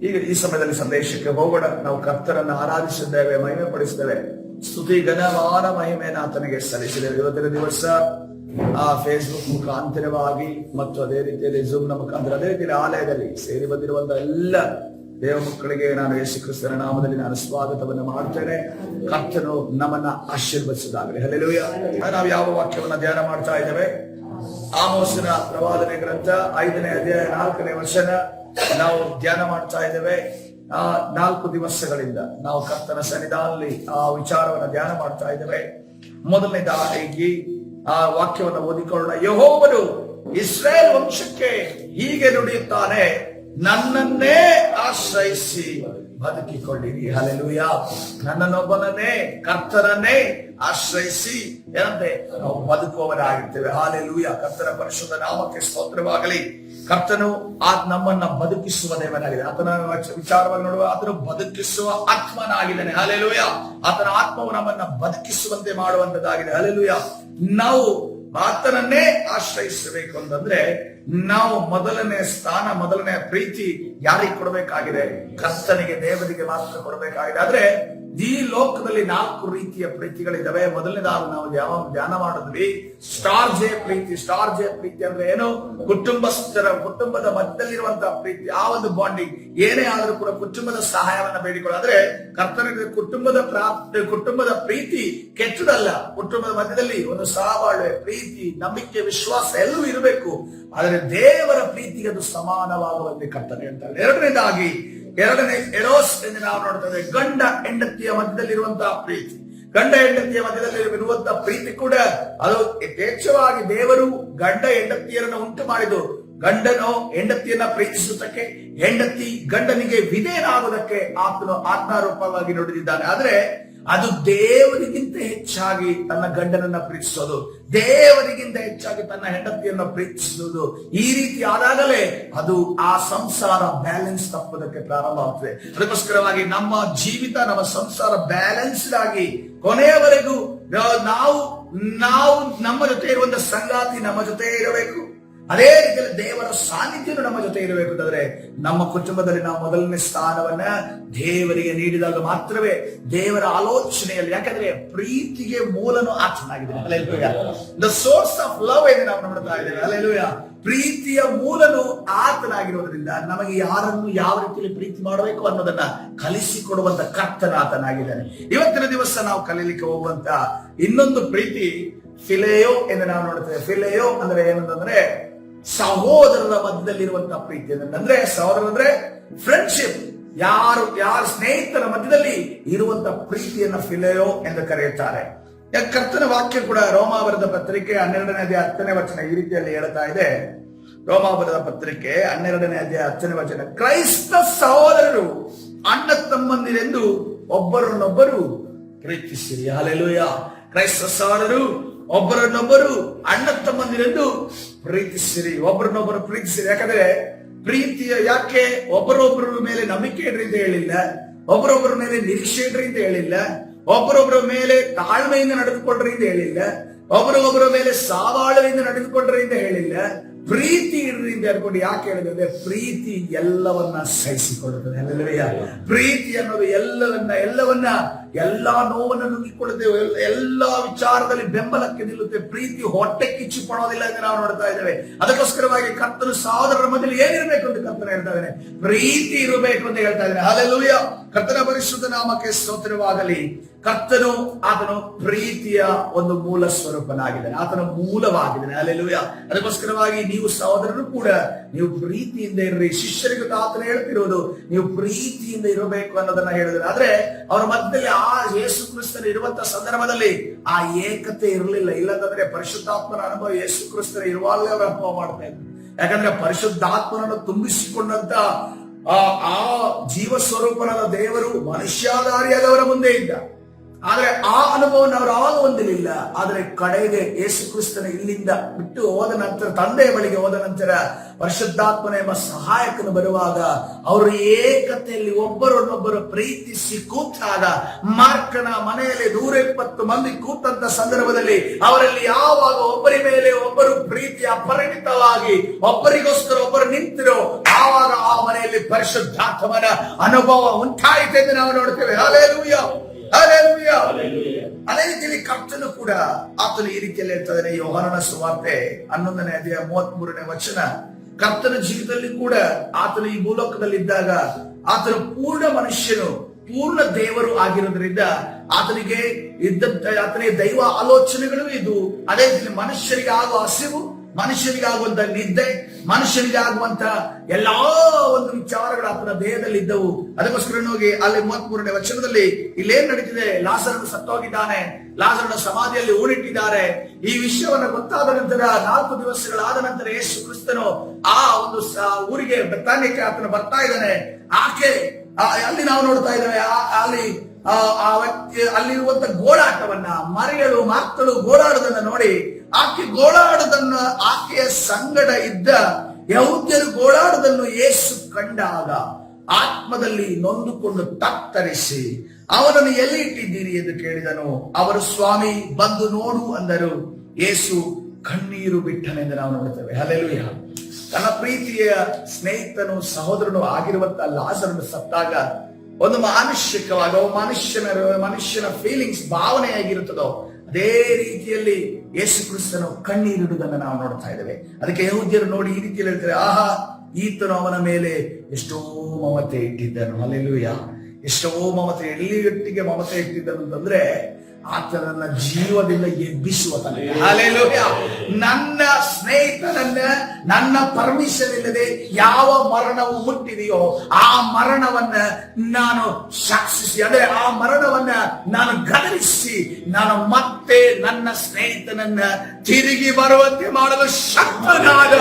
ಈಗ ಈ ಸಮಯದಲ್ಲಿ ಸಂದೇಶಕ್ಕೆ ಹೋಗೋಣ. ನಾವು ಕರ್ತರನ್ನು ಆರಾಧಿಸಿದ್ದೇವೆ, ಮಹಿಮೆ ಪಡಿಸಿದ್ದೇವೆ. ಸ್ತುತಿ ಘನವಾದ ಮಹಿಮೆಯನ್ನು ಆತನಿಗೆ ಸಲ್ಲಿಸಿದ್ದೇವೆ. ಇವತ್ತಿನ ದಿವಸ ಫೇಸ್ಬುಕ್ ಮುಖಾಂತರವಾಗಿ ಮತ್ತು ಅದೇ ರೀತಿಯಲ್ಲಿ ಝೂಮ್ ನ ಮುಖಾಂತರ, ಅದೇ ರೀತಿಯಲ್ಲಿ ಆಲಯದಲ್ಲಿ ಸೇರಿ ಬಂದಿರುವಂತಹ ಎಲ್ಲ ದೇವ ಮಕ್ಕಳಿಗೆ ನಾನು ಯೇಸು ಕ್ರಿಸ್ತನ ನಾಮದಲ್ಲಿ ನಾನು ಸ್ವಾಗತವನ್ನು ಮಾಡ್ತೇನೆ. ಕರ್ತನು ನಮ್ಮನ್ನ ಆಶೀರ್ವದಿಸಿದಾಗಲಿ. ಹಲ್ಲೆಲೂಯಾ. ನಾವು ಯಾವ ವಾಕ್ಯವನ್ನ ಧ್ಯಾನ ಮಾಡ್ತಾ ಇದ್ದೇವೆ? ಆಮೋಸನ ಪ್ರವಾದನೆ ಗ್ರಂಥ 5ನೇ ಅಧ್ಯಾಯ 4ನೇ ವಚನ ನಾವು ಧ್ಯಾನ ಮಾಡ್ತಾ ಇದ್ದೇವೆ. 4 ದಿವಸಗಳಿಂದ ನಾವು ಕರ್ತನ ಸನ್ನಿಧಾನದಲ್ಲಿ ಆ ವಿಚಾರವನ್ನ ಧ್ಯಾನ ಮಾಡ್ತಾ ಇದ್ದೇವೆ. ಮೊದಲನೇದಾಗಿ ಆ ವಾಕ್ಯವನ್ನು ಓದಿಕೊಳ್ಳೋಣ. ಯೆಹೋವನು ಇಸ್ರಾಯೇಲ್ ವಂಶಕ್ಕೆ ಹೀಗೆ ನುಡಿಯುತ್ತಾನೆ, ನನ್ನನ್ನೇ ಆಶ್ರಯಿಸಿ ಬದುಕಿಕೊಳ್ಳಿರಿ. ಹಲ್ಲೆಲೂಯಾ. ನನ್ನನ್ನೊಬ್ಬನನ್ನೇ, ಕರ್ತನನ್ನೇ ಆಶ್ರಯಿಸಿ ಏನಂತೆ ನಾವು ಬದುಕುವವರಾಗಿರ್ತೇವೆ. ಹಲ್ಲೆಲೂಯಾ. ಕರ್ತನ ಪರಿಶುದ್ಧ ನಾಮಕ್ಕೆ ಸ್ತೋತ್ರವಾಗಲಿ. ಕರ್ತನು ನಮ್ಮನ್ನ ಬದುಕಿಸುವ ದೇವನಾಗಿದೆ. ಆತನ ವಿಚಾರವನ್ನು ನೋಡುವ, ಆತನು ಬದುಕಿಸುವ ಆತ್ಮನಾಗಿದ್ದಾನೆ. ಹಲ್ಲೆಲೂಯಾ. ಆತನ ಆತ್ಮವು ನಮ್ಮನ್ನ ಬದುಕಿಸುವಂತೆ ಮಾಡುವಂತದ್ದಾಗಿದೆ. ಹಲ್ಲೆಲೂಯಾ. ನಾವು ಆತನನ್ನೇ ಆಶ್ರಯಿಸಬೇಕು ಅಂತಂದ್ರೆ ನಾವು ಮೊದಲನೇ ಸ್ಥಾನ, ಮೊದಲನೇ ಪ್ರೀತಿ ಯಾರಿಗೆ ಕೊಡಬೇಕಾಗಿದೆ? ಕರ್ತನಿಗೆ, ದೇವರಿಗೆ ಮಾತ್ರ ಕೊಡಬೇಕಾಗಿದೆ. ಆದ್ರೆ ಈ ಲೋಕದಲ್ಲಿ 4 ರೀತಿಯ ಪ್ರೀತಿಗಳಿದ್ದಾವೆ. ಮೊದಲನೇದಾಗಿ ನಾವು ಧ್ಯಾನ ಮಾಡಿದ್ವಿ ಸ್ಟಾರ್ ಜೆ ಪ್ರೀತಿ. ಸ್ಟಾರ್ ಜೆ ಪ್ರೀತಿ ಅಂದ್ರೆ ಏನು? ಕುಟುಂಬದ ಮಧ್ಯದಲ್ಲಿರುವಂತಹ ಪ್ರೀತಿ, ಆ ಒಂದು ಬಾಂಡಿಂಗ್. ಏನೇ ಆದ್ರೂ ಕೂಡ ಕುಟುಂಬದ ಸಹಾಯವನ್ನ ಬೇಡಿಕೊಳ್ಳೋದ್ರೆ ಕರ್ತನಿಗೆ ಕುಟುಂಬದ ಪ್ರೀತಿ ಕೆಟ್ಟದಲ್ಲ. ಕುಟುಂಬದ ಮಧ್ಯದಲ್ಲಿ ಒಂದು ಸಹಬಾಳ್ವೆ, ಪ್ರೀತಿ, ನಂಬಿಕೆ, ವಿಶ್ವಾಸ ಎಲ್ಲವೂ ಇರಬೇಕು. ಆದರೆ ದೇವರ ಪ್ರೀತಿಗೆ ಅದು ಸಮಾನವಾಗುವಂತೆ ಕರ್ತನೆ ಹೇಳ್ತಾರೆ. ಎರಡನೇ ಎರೋಸ್ ಎಂದು ನಾವು ನೋಡ್ತೇವೆ. ಗಂಡ ಹೆಂಡತಿಯ ಮಧ್ಯದಲ್ಲಿರುವಂತಹ ಪ್ರೀತಿ. ಗಂಡ ಹೆಂಡತಿಯ ಮಧ್ಯದಲ್ಲಿ ಇರುವಂತಹ ಪ್ರೀತಿ ಕೂಡ ಅದು ಯಥೇಚ್ಛವಾಗಿ ದೇವರು ಗಂಡ ಹೆಂಡತಿಯರನ್ನು ಉಂಟು ಮಾಡಿದ್ದು ಗಂಡನು ಹೆಂಡತಿಯನ್ನ ಪ್ರೀತಿಸುವುದಕ್ಕೆ, ಹೆಂಡತಿ ಗಂಡನಿಗೆ ವಿಧೇಯನಾಗುವುದಕ್ಕೆ ಆತನು ಆಜ್ಞಾರೂಪವಾಗಿ ನುಡಿದಿದ್ದಾನೆ. ಆದ್ರೆ ಅದು ದೇವರಿಗಿಂತ ಹೆಚ್ಚಾಗಿ ತನ್ನ ಗಂಡನನ್ನ ಪ್ರೀತಿಸೋದು, ದೇವರಿಗಿಂತ ಹೆಚ್ಚಾಗಿ ತನ್ನ ಹೆಂಡತಿಯನ್ನ ಪ್ರೀತಿಸುವುದು, ಈ ರೀತಿ ಆದಾಗಲೇ ಅದು ಆ ಸಂಸಾರ ಬ್ಯಾಲೆನ್ಸ್ ತಪ್ಪುವುದಕ್ಕೆ ಪ್ರಾರಂಭ ಆಗ್ತದೆ. ಅದಕ್ಕೋಸ್ಕರವಾಗಿ ನಮ್ಮ ಜೀವಿತ, ನಮ್ಮ ಸಂಸಾರ ಬ್ಯಾಲೆನ್ಸ್ಡ್ ಆಗಿ ಕೊನೆಯವರೆಗೂ ನಾವು ನಮ್ಮ ಜೊತೆ ಇರುವಂತ ಸಂಗಾತಿ ನಮ್ಮ ಜೊತೆ ಇರಬೇಕು. ಅದೇ ರೀತಿಯಲ್ಲಿ ದೇವರ ಸಾನ್ನಿಧ್ಯನು ನಮ್ಮ ಜೊತೆ ಇರಬೇಕು ಅಂತಂದ್ರೆ ನಮ್ಮ ಕುಟುಂಬದಲ್ಲಿ ನಾವು ಮೊದಲನೇ ಸ್ಥಾನವನ್ನ ದೇವರಿಗೆ ನೀಡಿದಾಗ ಮಾತ್ರವೇ ದೇವರ ಆಲೋಚನೆಯಲ್ಲಿ, ಯಾಕಂದ್ರೆ ಪ್ರೀತಿಗೆ ಮೂಲನು ಆತನಾಗಿದ್ದಾನೆ. Hallelujah. The source of love ಎಂದು ನಾವು ನೋಡ್ತಾ ಇದ್ದೇವೆ. ಹಲ್ಲೆಲೂಯಾ. ಪ್ರೀತಿಯ ಮೂಲನು ಆತನಾಗಿರೋದ್ರಿಂದ ನಮಗೆ ಯಾರನ್ನು ಯಾವ ರೀತಿಯಲ್ಲಿ ಪ್ರೀತಿ ಮಾಡಬೇಕು ಅನ್ನೋದನ್ನ ಕಲಿಸಿಕೊಡುವಂತ ಕರ್ತನ ಆತನಾಗಿದ್ದಾನೆ. ಇವತ್ತಿನ ದಿವಸ ನಾವು ಕಲೀಲಿಕ್ಕೆ ಹೋಗುವಂತ ಇನ್ನೊಂದು ಪ್ರೀತಿ ಫಿಲೆಯೋ ಎಂದು ನಾವು ನೋಡ್ತೇವೆ. ಫಿಲೆಯೋ ಅಂದ್ರೆ ಏನಂತಂದ್ರೆ ಸಹೋದರರ ಮಧ್ಯದಲ್ಲಿರುವಂತಹ ಪ್ರೀತಿ. ಅಂದ್ರೆ ಸಹೋದರ ಅಂದ್ರೆ ಫ್ರೆಂಡ್ಶಿಪ್. ಯಾರ ಸ್ನೇಹಿತರ ಮಧ್ಯದಲ್ಲಿ ಇರುವಂತ ಪ್ರೀತಿಯನ್ನ ಫಿಲೆಯೋ ಎಂದು ಕರೆಯುತ್ತಾರೆ. ಕರ್ತನ ವಾಕ್ಯ ಕೂಡ ರೋಮಾವರದ ಪತ್ರಿಕೆ 12ನೇ ಅಧ್ಯಾಯ 10ನೇ ವಚನ ಈ ರೀತಿಯಲ್ಲಿ ಹೇಳ್ತಾ ಇದೆ. ರೋಮಾವರದ ಪತ್ರಿಕೆ 12ನೇ ಅಧ್ಯಾಯ 10ನೇ ವಚನ, ಕ್ರೈಸ್ತ ಸಹೋದರರು ಅಣ್ಣ ತಮ್ಮಂದಿರೆಂದು ಒಬ್ಬರನ್ನೊಬ್ಬರು ಪ್ರೀತಿಸಿರಿ. ಹಲ್ಲೆಲೂಯಾ. ಕ್ರೈಸ್ತ ಸಹೋದರರು ಒಬ್ಬರನ್ನೊಬ್ಬರು ಅಣ್ಣ ತಮ್ಮಂದಿರೆಂದು ಪ್ರೀತಿಸಿರಿ, ಒಬ್ಬರನ್ನೊಬ್ಬರು ಪ್ರೀತಿಸಿರಿ. ಯಾಕಂದ್ರೆ ಪ್ರೀತಿಯ ಯಾಕೆ ಒಬ್ಬರೊಬ್ಬರ ಮೇಲೆ ನಂಬಿಕೆ ಇಡ್ರಿ ಅಂತ ಹೇಳಿಲ್ಲ, ಒಬ್ಬರೊಬ್ಬರ ಮೇಲೆ ನಿರೀಕ್ಷೆ ಇಡ್ರಿ ಅಂತ ಹೇಳಿಲ್ಲ, ಒಬ್ಬರೊಬ್ಬರ ಮೇಲೆ ತಾಳ್ಮೆಯಿಂದ ನಡೆದುಕೊಳ್ಳ್ರಿ ಅಂತ ಹೇಳಿಲ್ಲ, ಒಬ್ಬರೊಬ್ಬರ ಮೇಲೆ ಸಾವಾಳದಿಂದ ನಡೆದುಕೊಳ್ಳ್ರಿ ಅಂತ ಹೇಳಿಲ್ಲ. ಪ್ರೀತಿ ಇಡ್ರಿ ಅಂತ ಹೇಳ್ಕೊಂಡು ಯಾಕೆ ಹೇಳಿದ್ರೆ ಪ್ರೀತಿ ಎಲ್ಲವನ್ನ ಸಹಿಸಿಕೊಳ್ಳುತ್ತದೆ. ಹಲ್ಲೆಲೂಯಾ. ಪ್ರೀತಿ ಅನ್ನೋದು ಎಲ್ಲಾ ನೋವನ್ನು ನುಂಗಿಕೊಳ್ಳುತ್ತೆ, ಎಲ್ಲಾ ವಿಚಾರದಲ್ಲಿ ಬೆಂಬಲಕ್ಕೆ ನಿಲ್ಲುತ್ತೆ. ಪ್ರೀತಿ ಹೊಟ್ಟೆ ಕಿಚ್ಚು ಪಡೋದಿಲ್ಲ ಎಂದು ನಾವು ನೋಡ್ತಾ ಇದ್ದೇವೆ. ಅದಕ್ಕೋಸ್ಕರವಾಗಿ ಕರ್ತನು ಸಹೋದರರ ಮಧ್ಯದಲ್ಲಿ ಏನಿರಬೇಕು ಅಂತ ಕರ್ತನ ಹೇಳ್ತಾ ಇದ್ದಾನೆ, ಪ್ರೀತಿ ಇರಬೇಕು ಅಂತ ಹೇಳ್ತಾ ಇದ್ದಾನೆ. ಹಲ್ಲೆಲೂಯಾ. ಕರ್ತನ ಪರಿಶುದ್ಧ ನಾಮಕ್ಕೆ ಸ್ತೋತ್ರವಾಗಲಿ. ಕರ್ತನು ಆತನು ಪ್ರೀತಿಯ ಒಂದು ಮೂಲ ಸ್ವರೂಪನಾಗಿದ್ದಾನೆ, ಆತನ ಮೂಲವಾಗಿದ್ದಾನೆ. ಹಲ್ಲೆಲೂಯಾ. ಅದಕ್ಕೋಸ್ಕರವಾಗಿ ನೀವು ಸಹೋದರರು ಕೂಡ ನೀವು ಪ್ರೀತಿಯಿಂದ ಇರ್ರಿ. ಶಿಷ್ಯರಿಗೂ ಆತನ ಹೇಳ್ತಿರೋದು ನೀವು ಪ್ರೀತಿಯಿಂದ ಇರಬೇಕು ಅನ್ನೋದನ್ನ ಹೇಳಿದ್ರೆ. ಆದ್ರೆ ಅವರ ಮಧ್ಯದಲ್ಲಿ ಆ ಯೇಸು ಕ್ರಿಸ್ತನ ಇರುವಂತಹ ಸಂದರ್ಭದಲ್ಲಿ ಆ ಏಕತೆ ಇರಲಿಲ್ಲ. ಇಲ್ಲಂತಂದ್ರೆ ಪರಿಶುದ್ಧಾತ್ಮನ ಅನುಭವ ಯೇಸು ಕ್ರಿಸ್ತನ ಇರುವಾಗಲೇ ಅವರು ಅನುಭವ ಮಾಡ್ತಾ ಇದ್ರು. ಯಾಕಂದ್ರೆ ಪರಿಶುದ್ಧಾತ್ಮನನ್ನು ತುಂಬಿಸಿಕೊಂಡಂತ ಆ ಜೀವ ಸ್ವರೂಪನಾದ ದೇವರು ಮನುಷ್ಯಾಧಾರಿಯಾದವರ ಮುಂದೆ ಇದ್ದ. ಆದ್ರೆ ಆ ಅನುಭವವನ್ನು ಅವರು ಆವಾಗ ಹೊಂದಲಿಲ್ಲ. ಆದ್ರೆ ಕಡೆಗೆ ಯೇಸು ಕ್ರಿಸ್ತನ ಇಲ್ಲಿಂದ ಬಿಟ್ಟು ಹೋದ ನಂತರ, ತಂದೆಯ ಬಳಿಗೆ ಹೋದ ನಂತರ ಪರಿಶುದ್ಧಾತ್ಮನ ಎಂಬ ಸಹಾಯಕನು ಬರುವಾಗ ಅವರು ಏಕತೆಯಲ್ಲಿ ಒಬ್ಬರನ್ನೊಬ್ಬರು ಪ್ರೀತಿಸಿ ಕೂತಾಗ, ಮಾರ್ಕನ ಮನೆಯಲ್ಲಿ 120 ಮಂದಿ ಕೂತಂತ ಸಂದರ್ಭದಲ್ಲಿ ಅವರಲ್ಲಿ ಯಾವಾಗ ಒಬ್ಬರಿ ಮೇಲೆ ಒಬ್ಬರು ಪ್ರೀತಿ ಅಪರಿಮಿತವಾಗಿ ಒಬ್ಬರಿಗೋಸ್ಕರ ಒಬ್ಬರು ನಿಂತಿರೋ, ಆವಾಗ ಆ ಮನೆಯಲ್ಲಿ ಪರಿಶುದ್ಧಾತ್ಮನ ಅನುಭವ ಉಂಟಾಯಿತು ಎಂದು ನಾವು ನೋಡ್ತೇವೆ. Hallelujah, hallelujah. ಅದೇ ರೀತಿಯಲ್ಲಿ ಕರ್ತನು ಕೂಡ ಆತನು ಈ ರೀತಿಯಲ್ಲಿ ಹೇಳ್ತಾನೆ, ಯೋಹಾನನ ಸುವಾರ್ತೆ 11ನೇ ಅಧ್ಯಾಯ 33ನೇ ವಚನ. ಕರ್ತನ ಜೀವಿತದಲ್ಲಿ ಕೂಡ ಆತನು ಈ ಭೂಲೋಕದಲ್ಲಿ ಇದ್ದಾಗ ಆತನು ಪೂರ್ಣ ಮನುಷ್ಯನು, ಪೂರ್ಣ ದೇವರು ಆಗಿರೋದ್ರಿಂದ ಆತನಿಗೆ ಆತನಿಗೆ ದೈವ ಆಲೋಚನೆಗಳು ಇದು. ಅದೇ ರೀತಿ ಮನುಷ್ಯರಿಗೆ ಆಗುವ ಹಸಿವು, ಮನುಷ್ಯನಿಗೆ ಆಗುವಂತ ನಿದ್ದೆ, ಮನುಷ್ಯನಿಗೆ ಆಗುವಂತ ಎಲ್ಲಾ ಒಂದು ವಿಚಾರಗಳು ಆತನ ದೇಹದಲ್ಲಿ ಇದ್ದವು. ಅದಕ್ಕೋಸ್ಕರ ಹೋಗಿ ಅಲ್ಲಿ 33ನೇ ವಚನದಲ್ಲಿ ಇಲ್ಲೇನ್ ನಡೀತಿದೆ, ಲಾಜರನು ಸತ್ತೋಗಿದ್ದಾನೆ, ಲಾಜರನ ಸಮಾಧಿಯಲ್ಲಿ ಹೂಣಿಟ್ಟಿದ್ದಾರೆ. ಈ ವಿಷಯವನ್ನ ಗೊತ್ತಾದ ನಂತರ 4 ದಿವಸಗಳಾದ ನಂತರ ಯೇಸು ಕ್ರಿಸ್ತನು ಆ ಒಂದು ಊರಿಗೆ ಬೆಥಾನ್ಯಕ್ಕೆ ಆತನು ಬರ್ತಾ ಇದ್ದಾನೆ. ಆಕೆ ಅಲ್ಲಿ ನಾವು ನೋಡ್ತಾ ಇದ್ದೇವೆ, ಅಲ್ಲಿ ಅಲ್ಲಿರುವಂತ ಗೋಳಾಟವನ್ನ, ಮರಿಗಳು ಮಾರ್ತಳು ಗೋಳಾಡುವುದನ್ನ ನೋಡಿ, ಆಕೆ ಗೋಳಾಡುವುದನ್ನ, ಆಕೆಯ ಸಂಗಡ ಇದ್ದ ಯಹೂದ್ಯರು ಗೋಳಾಡುವುದನ್ನು ಯೇಸು ಕಂಡಾಗ ಆತ್ಮದಲ್ಲಿ ನೊಂದುಕೊಂಡು ತತ್ತರಿಸಿ ಅವನನ್ನು ಎಲ್ಲಿ ಇಟ್ಟಿದ್ದೀರಿ ಎಂದು ಕೇಳಿದನು. ಅವರು, ಸ್ವಾಮಿ ಬಂದು ನೋಡು ಅಂದರು. ಯೇಸು ಕಣ್ಣೀರು ಬಿಟ್ಟನೆಂದು ನಾವು ನೋಡುತ್ತೇವೆ. ಹಲ್ಲೆಲೂಯಾ. ತನ್ನ ಪ್ರೀತಿಯ ಸ್ನೇಹಿತನು ಸಹೋದರನು ಆಗಿರುವಂತ ಲಾಜರನು ಸತ್ತಾಗ ಒಂದು ಮಾನುಷಿಕವಾಗ ಮನುಷ್ಯನ ಫೀಲಿಂಗ್ಸ್ ಭಾವನೆಯಾಗಿರುತ್ತದೋ ಅದೇ ರೀತಿಯಲ್ಲಿ ಯೇಸು ಕ್ರಿಸ್ತನು ಕಣ್ಣೀರಿಡುವುದನ್ನು ನಾವು ನೋಡ್ತಾ ಇದ್ದೇವೆ. ಅದಕ್ಕೆ ಯಹೂದ್ಯರು ನೋಡಿ ಈ ರೀತಿಯಲ್ಲಿ ಹೇಳ್ತಾರೆ, ಆಹಾ, ಈತನು ಅವನ ಮೇಲೆ ಎಷ್ಟೋ ಮಮತೆ ಇಟ್ಟಿದ್ದನು. ಹಲ್ಲೆಲೂಯಾ. ಎಷ್ಟೋ ಮಮತೆ, ಎಲ್ಲಿಯೊಟ್ಟಿಗೆ ಮಮತೆ ಇಟ್ಟಿದ್ದನು ಅಂತಂದ್ರೆ ಆತನನ್ನ ಜೀವದಿಂದ ಎಬ್ಬಿಸುವ ತನಕ. ಹಲ್ಲೆಲೂಯಾ. ನನ್ನ ಸ್ನೇಹಿತನನ್ನ ನನ್ನ ಪರ್ಮಿಷನ್ ಇಲ್ಲದೆ ಯಾವ ಮರಣವು ಮುಟ್ಟಿದೆಯೋ ಆ ಮರಣವನ್ನ ನಾನು ಸಾಕ್ಷಿಸಿ, ಅದೇ ಆ ಮರಣವನ್ನ ನಾನು ಗದರಿಸಿ, ನಾನು ಮತ್ತೆ ನನ್ನ ಸ್ನೇಹಿತನನ್ನ ತಿರುಗಿ ಬರುವಂತೆ ಮಾಡಲು ಶಕ್ತನಾದ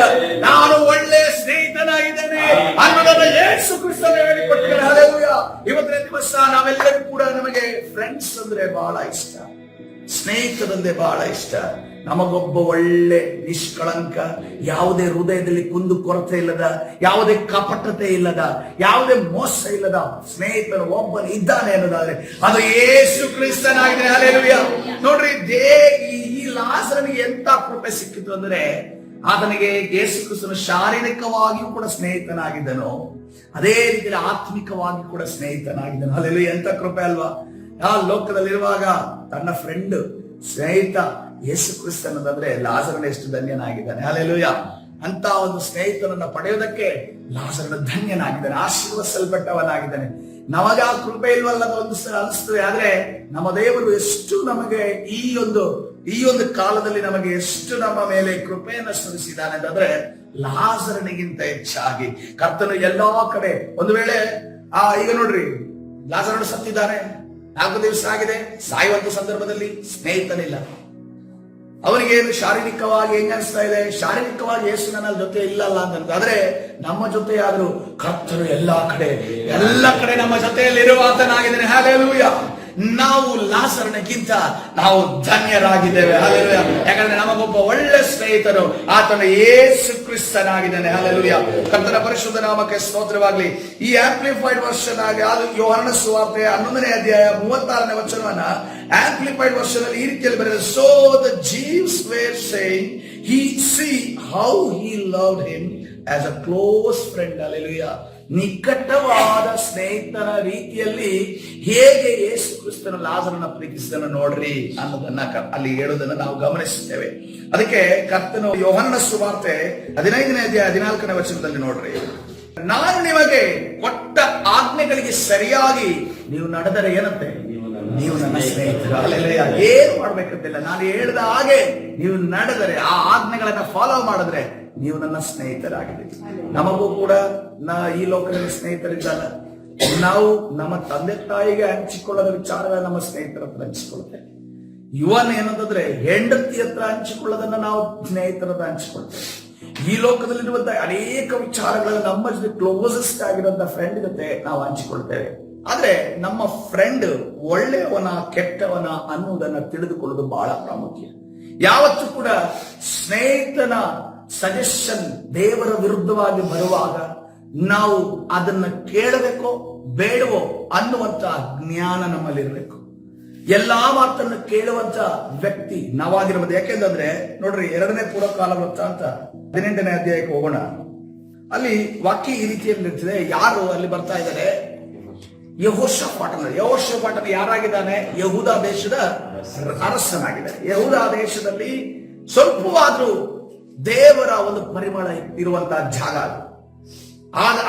ನಾನು ಒಳ್ಳೆ ಸ್ನೇಹಿತನಾಗಿದ್ದೇನೆ ಅನ್ನೋದನ್ನ ಯೇಸು ಕ್ರಿಸ್ತನು ಹೇಳಿಕೊಟ್ಟಿದ್ದಾರೆ. ಹಲ್ಲೆಲೂಯಾ. ಇವತ್ತಿನ ದಿವಸ ನಾವೆಲ್ಲರೂ ಕೂಡ ನಮಗೆ ಫ್ರೆಂಡ್ಸ್ ಅಂದ್ರೆ ಬಹಳ ಇಷ್ಟ, ಸ್ನೇಹಿತರಂದ್ರೆ ಬಹಳ ಇಷ್ಟ. ನಮಗೊಬ್ಬ ಒಳ್ಳೆ ನಿಷ್ಕಳಂಕ, ಯಾವುದೇ ಹೃದಯದಲ್ಲಿ ಕುಂದು ಕೊರತೆ ಇಲ್ಲದ, ಯಾವುದೇ ಕಪಟತೆ ಇಲ್ಲದ, ಯಾವುದೇ ಮೋಸ ಇಲ್ಲದ ಸ್ನೇಹಿತನು ಒಬ್ಬನು ಇದ್ದಾನೆ ಅನ್ನೋದಾದ್ರೆ ಅದು ಯೇಸು ಕ್ರಿಸ್ತನಾಗಿದೆ. ಹಲ್ಲೆಲೂಯಾ. ನೋಡ್ರಿ, ಈ ಲಾಜರನಿಗೆ ಎಂತ ಕೃಪೆ ಸಿಕ್ಕಿತು ಅಂದ್ರೆ, ಆತನಿಗೆ ಯೇಸು ಕ್ರಿಸ್ತನು ಶಾರೀರಿಕವಾಗಿಯೂ ಕೂಡ ಸ್ನೇಹಿತನಾಗಿದ್ದನು, ಅದೇ ರೀತಿಯಲ್ಲಿ ಆತ್ಮಿಕವಾಗಿ ಕೂಡ ಸ್ನೇಹಿತನಾಗಿದ್ದನು. ಹಲ್ಲೆಲೂಯಾ. ಎಂತ ಕೃಪೆ ಅಲ್ವಾ. ಆ ಲೋಕದಲ್ಲಿರುವಾಗ ತನ್ನ ಫ್ರೆಂಡ್, ಸ್ನೇಹಿತ ಯೇಸು ಕ್ರಿಸ್ತನಂದ್ರೆ ಲಾಜರನ ಎಷ್ಟು ಧನ್ಯನಾಗಿದ್ದಾನೆ. ಹಲ್ಲೆಲೂಯಾ. ಅಂತ ಒಂದು ಸ್ನೇಹಿತನನ್ನ ಪಡೆಯುವುದಕ್ಕೆ ಲಾಜರನ ಧನ್ಯನಾಗಿದ್ದಾನೆ, ಆಶೀರ್ವದಿಸಲ್ಪಟ್ಟವನಾಗಿದ್ದಾನೆ. ನಮಗೆ ಆ ಕೃಪೆ ಇಲ್ವಲ್ಲ ಒಂದು ಅನಿಸ್ತದೆ. ಆದ್ರೆ ನಮ್ಮ ದೇವರು ಎಷ್ಟು ನಮಗೆ ಈ ಒಂದು ಕಾಲದಲ್ಲಿ ನಮಗೆ ಎಷ್ಟು ನಮ್ಮ ಮೇಲೆ ಕೃಪೆಯನ್ನು ಸುರಿಸಿದ್ದಾನೆ ಅಂತಂದ್ರೆ, ಲಾಜರನಿಗಿಂತ ಹೆಚ್ಚಾಗಿ ಕರ್ತನು ಎಲ್ಲಾ ಕಡೆ. ಒಂದು ವೇಳೆ ಈಗ ನೋಡ್ರಿ, ಲಾಜರನು ಸತ್ತಿದ್ದಾನೆ, 4 ದಿವಸ ಆಗಿದೆ, ಸಾಯುವಂತ ಸಂದರ್ಭದಲ್ಲಿ ಸ್ನೇಹಿತನಿಲ್ಲ. ಅವನಿಗೇನು ಶಾರೀರಿಕವಾಗಿ ಹೆಂಗ ಅನಿಸ್ತಾ ಇದೆ, ಶಾರೀರಿಕವಾಗಿ ಯೇಸು ನನ್ನ ಜೊತೆ ಇಲ್ಲಲ್ಲ ಅಂತ. ಆದ್ರೆ ನಮ್ಮ ಜೊತೆ ಆದ್ರೂ ಕರ್ತನು ಎಲ್ಲ ಕಡೆ ನಮ್ಮ ಜೊತೆಯಲ್ಲಿ ಇರುವಾತನಾಗಿದ್ದಾನೆ. ಹಲ್ಲೆಲೂಯಾ. ನಾವು ಲಾಜರನಿಗಿಂತ ನಾವು ಧನ್ಯರಾಗಿದ್ದೇವೆ. ಹಲ್ಲೆಲೂಯಾ. ಯಾಕಂದ್ರೆ ನಮಗೊಬ್ಬ ಒಳ್ಳೆ ಸ್ನೇಹಿತರು ಆತನ ಯೇಸು ಕ್ರಿಸ್ತನಾಗಿದ್ದಾನೆ. ಹಲ್ಲೆಲೂಯಾ. ಕರ್ತನ ಪರಿಶುದ್ಧ ನಾಮಕ್ಕೆ ಸ್ತೋತ್ರವಾಗಲಿ. ಈ ಆಂಪ್ಲಿಫೈಡ್ ವರ್ಷನ್ ಆಗಿ ಅದು ಯೋಹಾನನ ಸುವಾರ್ತೆ 11ನೇ ಅಧ್ಯಾಯ 36ನೇ ವಚನವನ್ನ ಆಂಪ್ಲಿಫೈಡ್ ವರ್ಷನ್ ಅಲ್ಲಿ ಈ ರೀತಿಯಲ್ಲಿ ಬರೆದಿದೆ. So the Jews were saying, he see how he loved him as a close friend. Hallelujah. ನಿಕಟವಾದ ಸ್ನೇಹಿತನ ರೀತಿಯಲ್ಲಿ ಹೇಗೆ ಯೇಸು ಕ್ರಿಸ್ತನ ಲಾಜರನ ಪ್ರೀತಿಸಿದನು ನೋಡ್ರಿ ಅನ್ನೋದನ್ನ ಅಲ್ಲಿ ಹೇಳೋದನ್ನ ನಾವು ಗಮನಿಸುತ್ತೇವೆ. ಅದಕ್ಕೆ ಕರ್ತನು ಯೋಹಾನನ ಸುವಾರ್ತೆ 15ನೇ ಅಧ್ಯಾಯ 14ನೇ ವಚನದಲ್ಲಿ ನೋಡ್ರಿ, ನಾನು ನಿಮಗೆ ಕೊಟ್ಟ ಆಜ್ಞೆಗಳಿಗೆ ಸರಿಯಾಗಿ ನೀವು ನಡೆದರೆ ಏನಂತೆ, ನೀವು ನನ್ನ ಸ್ನೇಹಿತರು. ಅಲ್ಲೆಲ್ಲ ಏನು ಮಾಡ್ಬೇಕಂತಿಲ್ಲ, ನಾನು ಹೇಳಿದ ಹಾಗೆ ನೀವು ನಡೆದರೆ, ಆ ಆಜ್ಞೆಗಳನ್ನ ಫಾಲೋ ಮಾಡಿದ್ರೆ ನೀವು ನನ್ನ ಸ್ನೇಹಿತರಾಗಿದ್ದೀರಿ. ನಮಗೂ ಕೂಡ ಈ ಲೋಕದಲ್ಲಿ ಸ್ನೇಹಿತರಿದ್ದಲ್ಲ. ನಾವು ನಮ್ಮ ತಂದೆ ತಾಯಿಗೆ ಹಂಚಿಕೊಳ್ಳದ ವಿಚಾರಗಳನ್ನ ನಮ್ಮ ಸ್ನೇಹಿತರ ಹತ್ರ ಹಂಚಿಕೊಳ್ತೇವೆ. ಯುವನ್ ಏನಂತಂದ್ರೆ ಹೆಂಡತಿ ಹತ್ರ ಹಂಚಿಕೊಳ್ಳೋದನ್ನ ನಾವು ಸ್ನೇಹಿತರ ಹತ್ರ ಹಂಚಿಕೊಳ್ತೇವೆ. ಈ ಲೋಕದಲ್ಲಿರುವಂತಹ ಅನೇಕ ವಿಚಾರಗಳನ್ನ ನಮ್ಮ ಜೊತೆ ಕ್ಲೋಸೆಸ್ಟ್ ಆಗಿರುವಂತಹ ಫ್ರೆಂಡ್ ಜೊತೆ ನಾವು ಹಂಚಿಕೊಳ್ತೇವೆ. ಆದ್ರೆ ನಮ್ಮ ಫ್ರೆಂಡ್ ಒಳ್ಳೆಯವನ ಕೆಟ್ಟವನ ಅನ್ನುವುದನ್ನ ತಿಳಿದುಕೊಳ್ಳೋದು ಬಹಳ ಪ್ರಾಮುಖ್ಯ. ಯಾವತ್ತೂ ಕೂಡ ಸ್ನೇಹಿತನ ಸಜೆಷನ್ ದೇವರ ವಿರುದ್ಧವಾಗಿ ಬರುವಾಗ ನಾವು ಅದನ್ನ ಕೇಳಬೇಕೋ ಬೇಡವೋ ಅನ್ನುವಂತ ಜ್ಞಾನ ನಮ್ಮಲ್ಲಿರಬೇಕು. ಎಲ್ಲಾ ಮಾತನ್ನು ಕೇಳುವಂತ ವ್ಯಕ್ತಿ ನಾವಾಗಿರ್ಬೋದು. ಯಾಕೆಂದ್ರೆ ನೋಡ್ರಿ, 2ನೇ ಪೂರ್ವಕಾಲ ವೃತ್ತಾಂತ 18ನೇ ಅಧ್ಯಾಯಕ್ಕೆ ಹೋಗೋಣ. ಅಲ್ಲಿ ವಾಕ್ಯ ಈ ರೀತಿಯಲ್ಲಿ ಇರ್ತದೆ. ಯಾರು ಅಲ್ಲಿ ಬರ್ತಾ ಇದ್ದಾರೆ? ಯೆಹೋಷಾಫಾಟನ ಯಾರಾಗಿದ್ದಾನೆ? ಯಹೂದ ದೇಶದ ಅರಸನಾಗಿದೆ. ಯಹೂದ ದೇಶದಲ್ಲಿ ಸ್ವಲ್ಪವಾದ್ರೂ ದೇವರ ಒಂದು ಪರಿಮಳ ಇರುವಂತಹ ಜಾಗ ಅದು.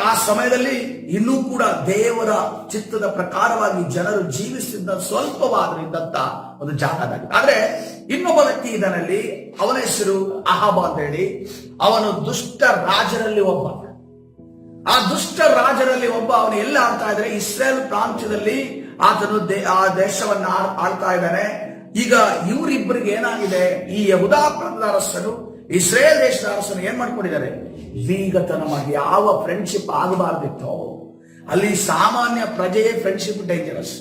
ಆ ಸಮಯದಲ್ಲಿ ಇನ್ನೂ ಕೂಡ ದೇವರ ಚಿತ್ತದ ಪ್ರಕಾರವಾಗಿ ಜನರು ಜೀವಿಸಿದ್ದ ಸ್ವಲ್ಪವಾದ್ರೂ ಇದ್ದಂತ ಒಂದು ಜಾಗ ಅದಾಗಿದೆ. ಆದ್ರೆ ಇನ್ನೊಬ್ಬ ವ್ಯಕ್ತಿ ಇದರಲ್ಲಿ, ಅವನ ಹೆಸರು ಅಹಾಬ ಅಂತ ಹೇಳಿ. ಅವನು ದುಷ್ಟ ರಾಜರಲ್ಲಿ ಒಬ್ಬ. ಆ ದುಷ್ಟ ರಾಜರಲ್ಲಿ ಒಬ್ಬ. ಅವನು ಎಲ್ಲ ಆಳ್ತಾ ಇದ್ರೆ ಇಸ್ರೇಲ್ ಪ್ರಾಂತ್ಯದಲ್ಲಿ ಆತನು ಆ ದೇಶವನ್ನ ಆಳ್ತಾ ಇದ್ದಾನೆ. ಈಗ ಇವರಿಬ್ಬರಿಗೆ ಏನಾಗಿದೆ, ಈ ಯಹೂದ ಪ್ರಾಂತದ ಅರಸನು ಇಸ್ರೇಲ್ ದೇಶದ ಅರಸನು ಏನ್ ಮಾಡ್ಕೊಂಡಿದ್ದಾರೆ? ಬೀಗತನವಾಗಿ ಯಾವ ಫ್ರೆಂಡ್ಶಿಪ್ ಆಗಬಾರ್ದಿತ್ತೋ ಅಲ್ಲಿ ಸಾಮಾನ್ಯ ಪ್ರಜೆಯೇ ಫ್ರೆಂಡ್ಶಿಪ್ ಡೇಂಜರಸ್.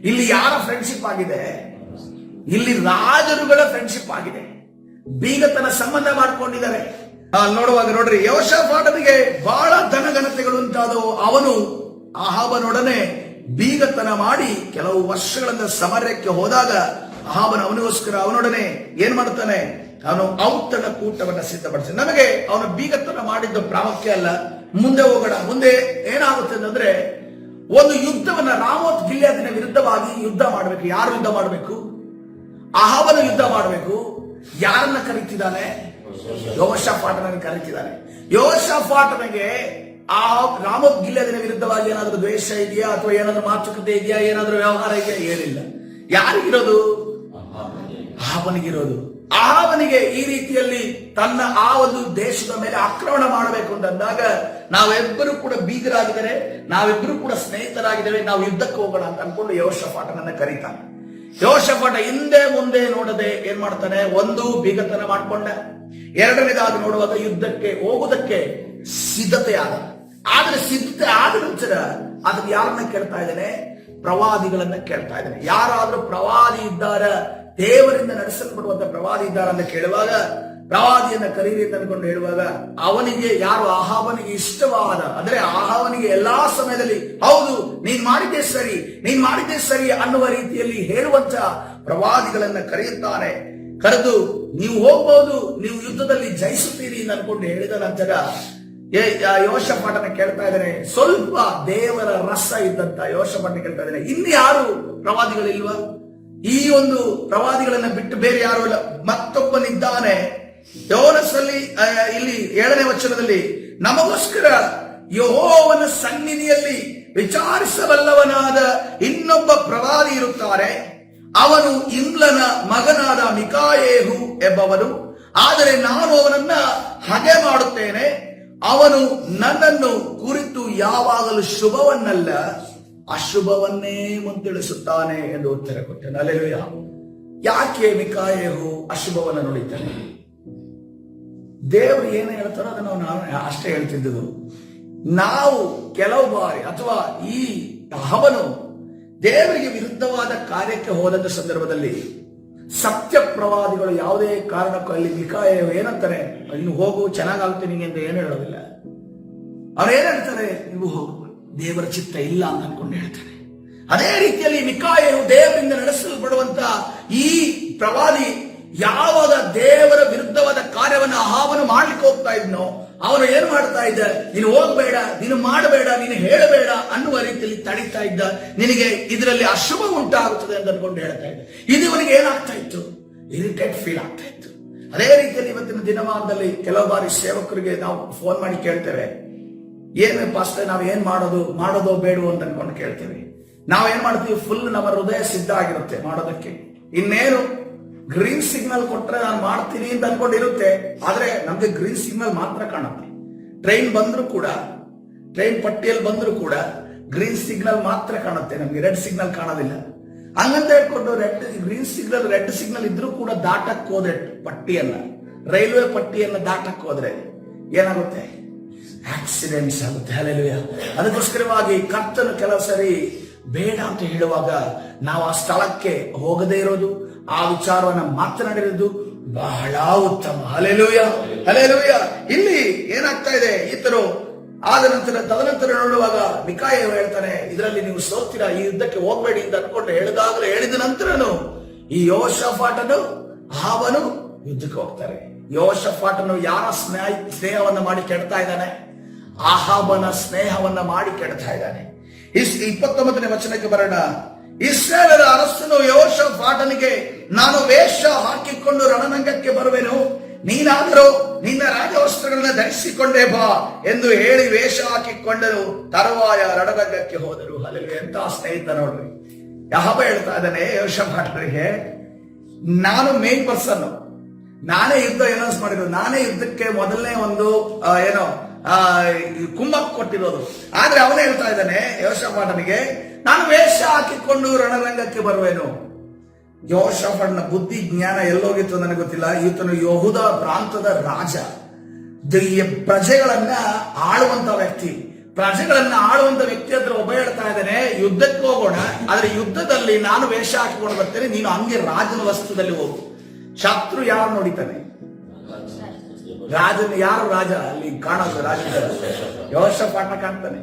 ಇಲ್ಲಿ ಯಾರ ಫ್ರೆಂಡ್ಶಿಪ್ ಆಗಿದೆ? ಇಲ್ಲಿ ರಾಜರುಗಳ ಫ್ರೆಂಡ್ಶಿಪ್ ಆಗಿದೆ. ಬೀಗತನ ಸಂಬಂಧ ಮಾಡ್ಕೊಂಡಿದ್ದಾರೆ. ನೋಡುವಾಗ ನೋಡ್ರಿ, ಯೆಹೋಷಾಫಾಟನಿಗೆ ಬಹಳ ಧನಘನತೆಗಳು ಉಂಟಾದವು. ಅವನು ಅಹಾಬನೊಡನೆ ಬೀಗತನ ಮಾಡಿ ಕೆಲವು ವರ್ಷಗಳಿಂದ ಸಮರಕ್ಕೆ ಹೋದಾಗ ಅವನಿಗೋಸ್ಕರ ಅವನೊಡನೆ ಏನ್ ಮಾಡ್ತಾನೆ? ಅವನು ಔತಣ ಕೂಟವನ್ನ ಸಿದ್ಧಪಡಿಸಿ. ನಮಗೆ ಅವನು ಬೀಗತನ ಮಾಡಿದ್ದು ಪ್ರಾಮುಖ್ಯ ಅಲ್ಲ. ಮುಂದೆ ಹೋಗೋಣ. ಮುಂದೆ ಏನಾಗುತ್ತೆ ಅಂತಂದ್ರೆ, ಒಂದು ಯುದ್ಧವನ್ನ ರಾಮೋತ್ ಗಿಲ್ಯಾದಿನ ವಿರುದ್ಧವಾಗಿ ಯುದ್ಧ ಮಾಡಬೇಕು. ಯಾರು ಯುದ್ಧ ಮಾಡಬೇಕು? ಅಹಾಬನ ಯುದ್ಧ ಮಾಡಬೇಕು. ಯಾರನ್ನ ಕರೀತಿದ್ದಾನೆ? ಯೆಹೋಷಾಫಾಟನನ್ನು ಕರೀತಿದ್ದಾನೆ. ಯೆಹೋಷಾಫಾಟನಿಗೆ ಆ ರಾಮೋತ್ ಗಿಲ್ಯಾದಿನ ವಿರುದ್ಧವಾಗಿ ಏನಾದ್ರೂ ದ್ವೇಷ ಇದೆಯಾ, ಅಥವಾ ಏನಾದ್ರೂ ಮಾತುಕತೆ ಇದೆಯಾ, ಏನಾದ್ರೂ ವ್ಯವಹಾರ ಇದೆಯಾ? ಏನಿಲ್ಲ. ಯಾರಿಗಿರೋದು? ಅಹಾಬನಿಗಿರೋದು. ಅಹಾಬನಿಗೆ ಈ ರೀತಿಯಲ್ಲಿ ತನ್ನ ಆ ಒಂದು ದೇಶದ ಮೇಲೆ ಆಕ್ರಮಣ ಮಾಡಬೇಕು ಅಂತಂದಾಗ, ನಾವೆಬ್ಬರು ಕೂಡ ಬೀಗರಾಗಿದ್ದಾರೆ, ನಾವಿಬ್ಬರು ಕೂಡ ಸ್ನೇಹಿತರಾಗಿದ್ದೇವೆ, ನಾವು ಯುದ್ಧಕ್ಕೆ ಹೋಗೋಣ ಅಂತ ಅನ್ಕೊಂಡು ಯೆಹೋಷಾಫಾಟನನ್ನ ಕರೀತಾನೆ. ಯೆಹೋಷಾಫಾಟ ಹಿಂದೆ ಮುಂದೆ ನೋಡದೆ ಏನ್ ಮಾಡ್ತಾನೆ? ಒಂದು, ಬೀಗತನ ಮಾಡ್ಕೊಂಡ. ಎರಡನೇದಾಗಿ ನೋಡುವಾಗ ಯುದ್ಧಕ್ಕೆ ಹೋಗುವುದಕ್ಕೆ ಸಿದ್ಧತೆ ಆದ. ಆದ್ರೆ ಸಿದ್ಧತೆ ಆದ ನಂತರ ಅದಕ್ಕೆ ಯಾರನ್ನ ಕೇಳ್ತಾ ಇದ್ದಾನೆ? ಪ್ರವಾದಿಗಳನ್ನ ಕೇಳ್ತಾ ಇದ್ದಾನೆ. ಯಾರಾದ್ರೂ ಪ್ರವಾದಿ ಇದ್ದಾರ, ದೇವರಿಂದ ನಡೆಸಲ್ಪಡುವಂತ ಪ್ರವಾದಿ ಇದ್ದಾರ ಅಂತ ಕೇಳುವಾಗ, ಪ್ರವಾದಿಯನ್ನ ಕರೀರಿ ಅಂತ ಅನ್ಕೊಂಡು ಹೇಳುವಾಗ, ಅವನಿಗೆ ಯಾರು ಅಹಾಬನಿಗೆ ಇಷ್ಟವಾದ, ಅಂದ್ರೆ ಅಹಾಬನಿಗೆ ಎಲ್ಲಾ ಸಮಯದಲ್ಲಿ ಹೌದು ನೀನ್ ಮಾಡಿದ್ದೆ ಸರಿ, ನೀನ್ ಮಾಡಿದ್ದೆ ಸರಿ ಅನ್ನುವ ರೀತಿಯಲ್ಲಿ ಹೇಳುವಂತ ಪ್ರವಾದಿಗಳನ್ನ ಕರೆಯುತ್ತಾನೆ. ಕರೆದು ನೀವು ಹೋಗ್ಬಹುದು, ನೀವು ಯುದ್ಧದಲ್ಲಿ ಜಯಿಸುತ್ತೀರಿ ಅಂತ ಅನ್ಕೊಂಡು ಹೇಳಿದ ನಂತರ ಯೆಹೋಷಾಫಾಟನ ಕೇಳ್ತಾ ಇದ್ದಾನೆ. ಸ್ವಲ್ಪ ದೇವರ ರಸ ಇದ್ದಂತ ಯೆಹೋಷಾಫಾಟನ ಕೇಳ್ತಾ ಇದ್ದಾನೆ, ಇನ್ಯಾರು ಪ್ರವಾದಿಗಳಿಲ್ವಾ? ಈ ಒಂದು ಪ್ರವಾದಿಗಳನ್ನ ಬಿಟ್ಟು ಬೇರೆ ಯಾರು ಇಲ್ಲ, ಮತ್ತೊಬ್ಬನಿದ್ದಾನೆ. ಯೋನಸಲ್ಲಿ ಇಲ್ಲಿ 7ನೇ ವಚನದಲ್ಲಿ, ನಮಗೋಸ್ಕರ ಯೆಹೋವನ ಸನ್ನಿಧಿಯಲ್ಲಿ ವಿಚಾರಿಸಬಲ್ಲವನಾದ ಇನ್ನೊಬ್ಬ ಪ್ರವಾದಿ ಇರುತ್ತಾರೆ. ಅವನು ಇಮ್ಲನ ಮಗನಾದ ಮಿಕಾಯೇಹು ಎಂಬವನು. ಆದರೆ ನಾನು ಅವನನ್ನ ಹಗೆ ಮಾಡುತ್ತೇನೆ. ಅವನು ನನ್ನನ್ನು ಕುರಿತು ಯಾವಾಗಲೂ ಶುಭವನ್ನಲ್ಲ ಅಶುಭವನ್ನೇ ಮುಂತಿಳಿಸುತ್ತಾನೆ ಎಂದು ಉತ್ತರ ಕೊಟ್ಟನು. ಹಲ್ಲೆಲೂಯಾ. ಯಾಕೆ ಮಿಕಾಯೇಹು ಅಶುಭವನ್ನ ನುಡಿತಾನೆ? ದೇವರು ಏನು ಹೇಳ್ತಾರೋ ಅದನ್ನು ನಾನು ಅಷ್ಟೇ ಹೇಳ್ತಿದ್ದುದು. ನಾವು ಕೆಲವು ಬಾರಿ ಅಥವಾ ಈ ಅವನು ದೇವರಿಗೆ ವಿರುದ್ಧವಾದ ಕಾರ್ಯಕ್ಕೆ ಹೋದಂತ ಸಂದರ್ಭದಲ್ಲಿ ಸತ್ಯ ಪ್ರವಾದಿಗಳು ಯಾವುದೇ ಕಾರಣಕ್ಕೂ ಅಲ್ಲಿ ಮಿಕಾಯೇಹು ಏನಂತಾರೆ? ಇನ್ನು ಹೋಗು, ಚೆನ್ನಾಗಾಗುತ್ತೆ ನಿಂಗೆ ಅಂತ ಏನು ಹೇಳೋದಿಲ್ಲ. ಅವ್ರು ಏನ್ ಹೇಳ್ತಾರೆ? ನೀವು ಹೋಗು, ದೇವರ ಚಿತ್ತ ಇಲ್ಲ ಅಂತ ಅನ್ಕೊಂಡು ಹೇಳ್ತಾನೆ. ಅದೇ ರೀತಿಯಲ್ಲಿ ಮಿಕಾಯೇಹು ದೇವರಿಂದ ನಡೆಸಲ್ಪಡುವಂತ ಈ ಪ್ರವಾದಿ ಯಾವಾಗ ದೇವರ ವಿರುದ್ಧವಾದ ಕಾರ್ಯವನ್ನು ಅಹಾಬನು ಮಾಡ್ಲಿಕ್ಕೆ ಹೋಗ್ತಾ ಇದ್ನೋ, ಅವನು ಏನ್ ಮಾಡ್ತಾ ಇದ್ದ? ನೀನು ಹೋಗ್ಬೇಡ, ನೀನು ಮಾಡಬೇಡ, ನೀನು ಹೇಳಬೇಡ ಅನ್ನುವ ರೀತಿಯಲ್ಲಿ ತಡೀತಾ ಇದ್ದ. ನಿನಗೆ ಇದರಲ್ಲಿ ಅಶುಭ ಉಂಟಾಗುತ್ತದೆ ಅಂತ ಅನ್ಕೊಂಡು ಹೇಳ್ತಾ ಇದ್ದ. ಇದು ಇವನಿಗೆ ಏನಾಗ್ತಾ ಇತ್ತು? ಇರಿಟೇಟ್ ಫೀಲ್ ಆಗ್ತಾ ಇತ್ತು. ಅದೇ ರೀತಿಯಲ್ಲಿ ಇವತ್ತಿನ ದಿನಮಾನದಲ್ಲಿ ಕೆಲವು ಬಾರಿ ಸೇವಕರಿಗೆ ನಾವು ಫೋನ್ ಮಾಡಿ ಕೇಳ್ತೇವೆ, ಏನು ಪಾಸ್ಟರ್ ನಾವ್ ಏನ್ ಮಾಡೋದೋ ಬೇಡವೋ ಅಂತ ಅನ್ಕೊಂಡು ಕೇಳ್ತೇವೆ. ನಾವೇನ್ ಮಾಡ್ತೀವಿ? ಫುಲ್ ನಮ್ಮ ಹೃದಯ ಸಿದ್ಧ ಆಗಿರುತ್ತೆ ಮಾಡೋದಕ್ಕೆ. ಇನ್ನೇನು ಗ್ರೀನ್ ಸಿಗ್ನಲ್ ಕೊಟ್ರೆ ನಾನು ಮಾಡ್ತೀನಿ ಅಂತ ಅನ್ಕೊಂಡಿರುತ್ತೆ. ಆದ್ರೆ ನಮ್ಗೆ ಗ್ರೀನ್ ಸಿಗ್ನಲ್ ಮಾತ್ರ ಕಾಣುತ್ತೆ. ಟ್ರೈನ್ ಬಂದ್ರು ಕೂಡ, ಟ್ರೈನ್ ಪಟ್ಟಿಯಲ್ಲಿ ಬಂದ್ರು ಕೂಡ ಗ್ರೀನ್ ಸಿಗ್ನಲ್ ಮಾತ್ರ ಕಾಣುತ್ತೆ, ನಮ್ಗೆ ರೆಡ್ ಸಿಗ್ನಲ್ ಕಾಣೋದಿಲ್ಲ. ಹಂಗಂತ ಹೇಳ್ಕೊಂಡು ರೆಡ್ ಸಿಗ್ನಲ್ ಇದ್ರೂ ಕೂಡ ದಾಟಕ್ ಹೋದ್ರೆ ಪಟ್ಟಿಯನ್ನ, ರೈಲ್ವೆ ಪಟ್ಟಿಯನ್ನ ದಾಟಕ್ ಹೋದ್ರೆ ಏನಾಗುತ್ತೆ? ಆಕ್ಸಿಡೆಂಟ್ಸ್ ಆಗುತ್ತೆ. ಹಲ್ಲೆಲೂಯಾ. ಅದಕ್ಕೋಸ್ಕರವಾಗಿ ಕರ್ತನು ಕೆಲವು ಸರಿ ಬೇಡ ಅಂತ ಹೇಳುವಾಗ ನಾವು ಆ ಸ್ಥಳಕ್ಕೆ ಹೋಗದೇ ಇರೋದು, ಆ ವಿಚಾರವನ್ನ ಮಾತನಾಡಿರೋದು ಬಹಳ ಉತ್ತಮ. Hallelujah, hallelujah. ಇಲ್ಲಿ ಏನಾಗ್ತಾ ಇದೆ, ಈತರು ಆದ ನಂತರ ತದನಂತರ ನೋಡುವಾಗ ಮಿಕಾಯ ಹೇಳ್ತಾನೆ, ಇದರಲ್ಲಿ ನೀವು ಸೋತ್ತೀರಾ, ಈ ಯುದ್ಧಕ್ಕೆ ಹೋಗ್ಬೇಡಿ ಅಂತ ಅನ್ಕೊಂಡ್ರೆ ಹೇಳಿದ ನಂತರನು ಈ ಯೆಹೋಷಾಫಾಟನು ಅವನು ಯುದ್ಧಕ್ಕೆ ಹೋಗ್ತಾರೆ. ಯೆಹೋಷಾಫಾಟನು ಯಾರ ಸ್ನೇಹವನ್ನ ಮಾಡಿ ಕೆಡ್ತಾ ಇದ್ದಾನೆ? ಆಹಾಬನ ಸ್ನೇಹವನ್ನ ಮಾಡಿ ಕೆಡ್ತಾ ಇದ್ದಾನೆ. 29ನೇ ವಚನಕ್ಕೆ ಬರೋಣ. ಇಸ್ರಾಯೇಲರ ಅರಸನು ಯೆಹೋಷಾಫಾಟನಿಗೆ, ನಾನು ವೇಷ ಹಾಕಿಕೊಂಡು ರಣರಂಗಕ್ಕೆ ಬರುವೆನು, ನೀನಾದರೂ ನಿನ್ನ ರಾಜವಸ್ತ್ರಗಳನ್ನ ಧರಿಸಿಕೊಂಡೇ ಬಾ ಎಂದು ಹೇಳಿ ವೇಷ ಹಾಕಿಕೊಂಡರು. ತರುವಾಯ ರಣರಂಗಕ್ಕೆ ಹೋದರು. ಅಲ್ಲಿ ಎಂತ ಸ್ನೇಹಿತ ನೋಡ್ರಿ. ಯಾಹಬ ಹೇಳ್ತಾ ಇದ್ದಾನೆ ಯೆಹೋಷಾಫಾಟನಿಗೆ, ನಾನು ಮೇನ್ ಪರ್ಸನ್, ನಾನೇ ಯುದ್ಧ ಅನೌನ್ಸ್ ಮಾಡಿರೋದು, ನಾನೇ ಯುದ್ಧಕ್ಕೆ ಮೊದಲನೇ ಒಂದು ಕುಮ್ಮಕ್ ಕೊಟ್ಟಿರೋದು. ಆದ್ರೆ ಅವನೇ ಹೇಳ್ತಾ ಇದ್ದಾನೆ ಯೆಹೋಷಾಫಾಟನಿಗೆ, ನಾನು ವೇಷ ಹಾಕಿಕೊಂಡು ರಣರಂಗಕ್ಕೆ ಬರುವೆನು. ಯೆಹೋಷಾಫಾಟನ ಬುದ್ಧಿ ಜ್ಞಾನ ಎಲ್ಲೋಗಿತ್ತು ನನಗೆ ಗೊತ್ತಿಲ್ಲ. ಈತನು ಯೆಹೂದ ಪ್ರಾಂತದ ರಾಜ, ಪ್ರಜೆಗಳನ್ನ ಆಳುವಂತ ವ್ಯಕ್ತಿ. ಪ್ರಜೆಗಳನ್ನ ಆಳುವಂತ ವ್ಯಕ್ತಿ ಹತ್ರ ಒಬ್ಬ ಹೇಳ್ತಾ ಇದ್ದಾನೆ, ಯುದ್ಧಕ್ಕೆ ಹೋಗೋಣ, ಆದ್ರೆ ಯುದ್ಧದಲ್ಲಿ ನಾನು ವೇಷ ಹಾಕಿಕೊಂಡು ಬರ್ತೇನೆ, ನೀನು ಹಂಗೆ ರಾಜನ ವಸ್ತ್ರದಲ್ಲಿ ಹೋಗು. ಶತ್ರು ಯಾರು ನೋಡಿತಾನೆ? ರಾಜನ ಯಾರು ರಾಜ ಅಲ್ಲಿ ಕಾಣೋದು? ರಾಜನ ಯೆಹೋಷಾಫಾಟ ಕಾಣ್ತಾನೆ.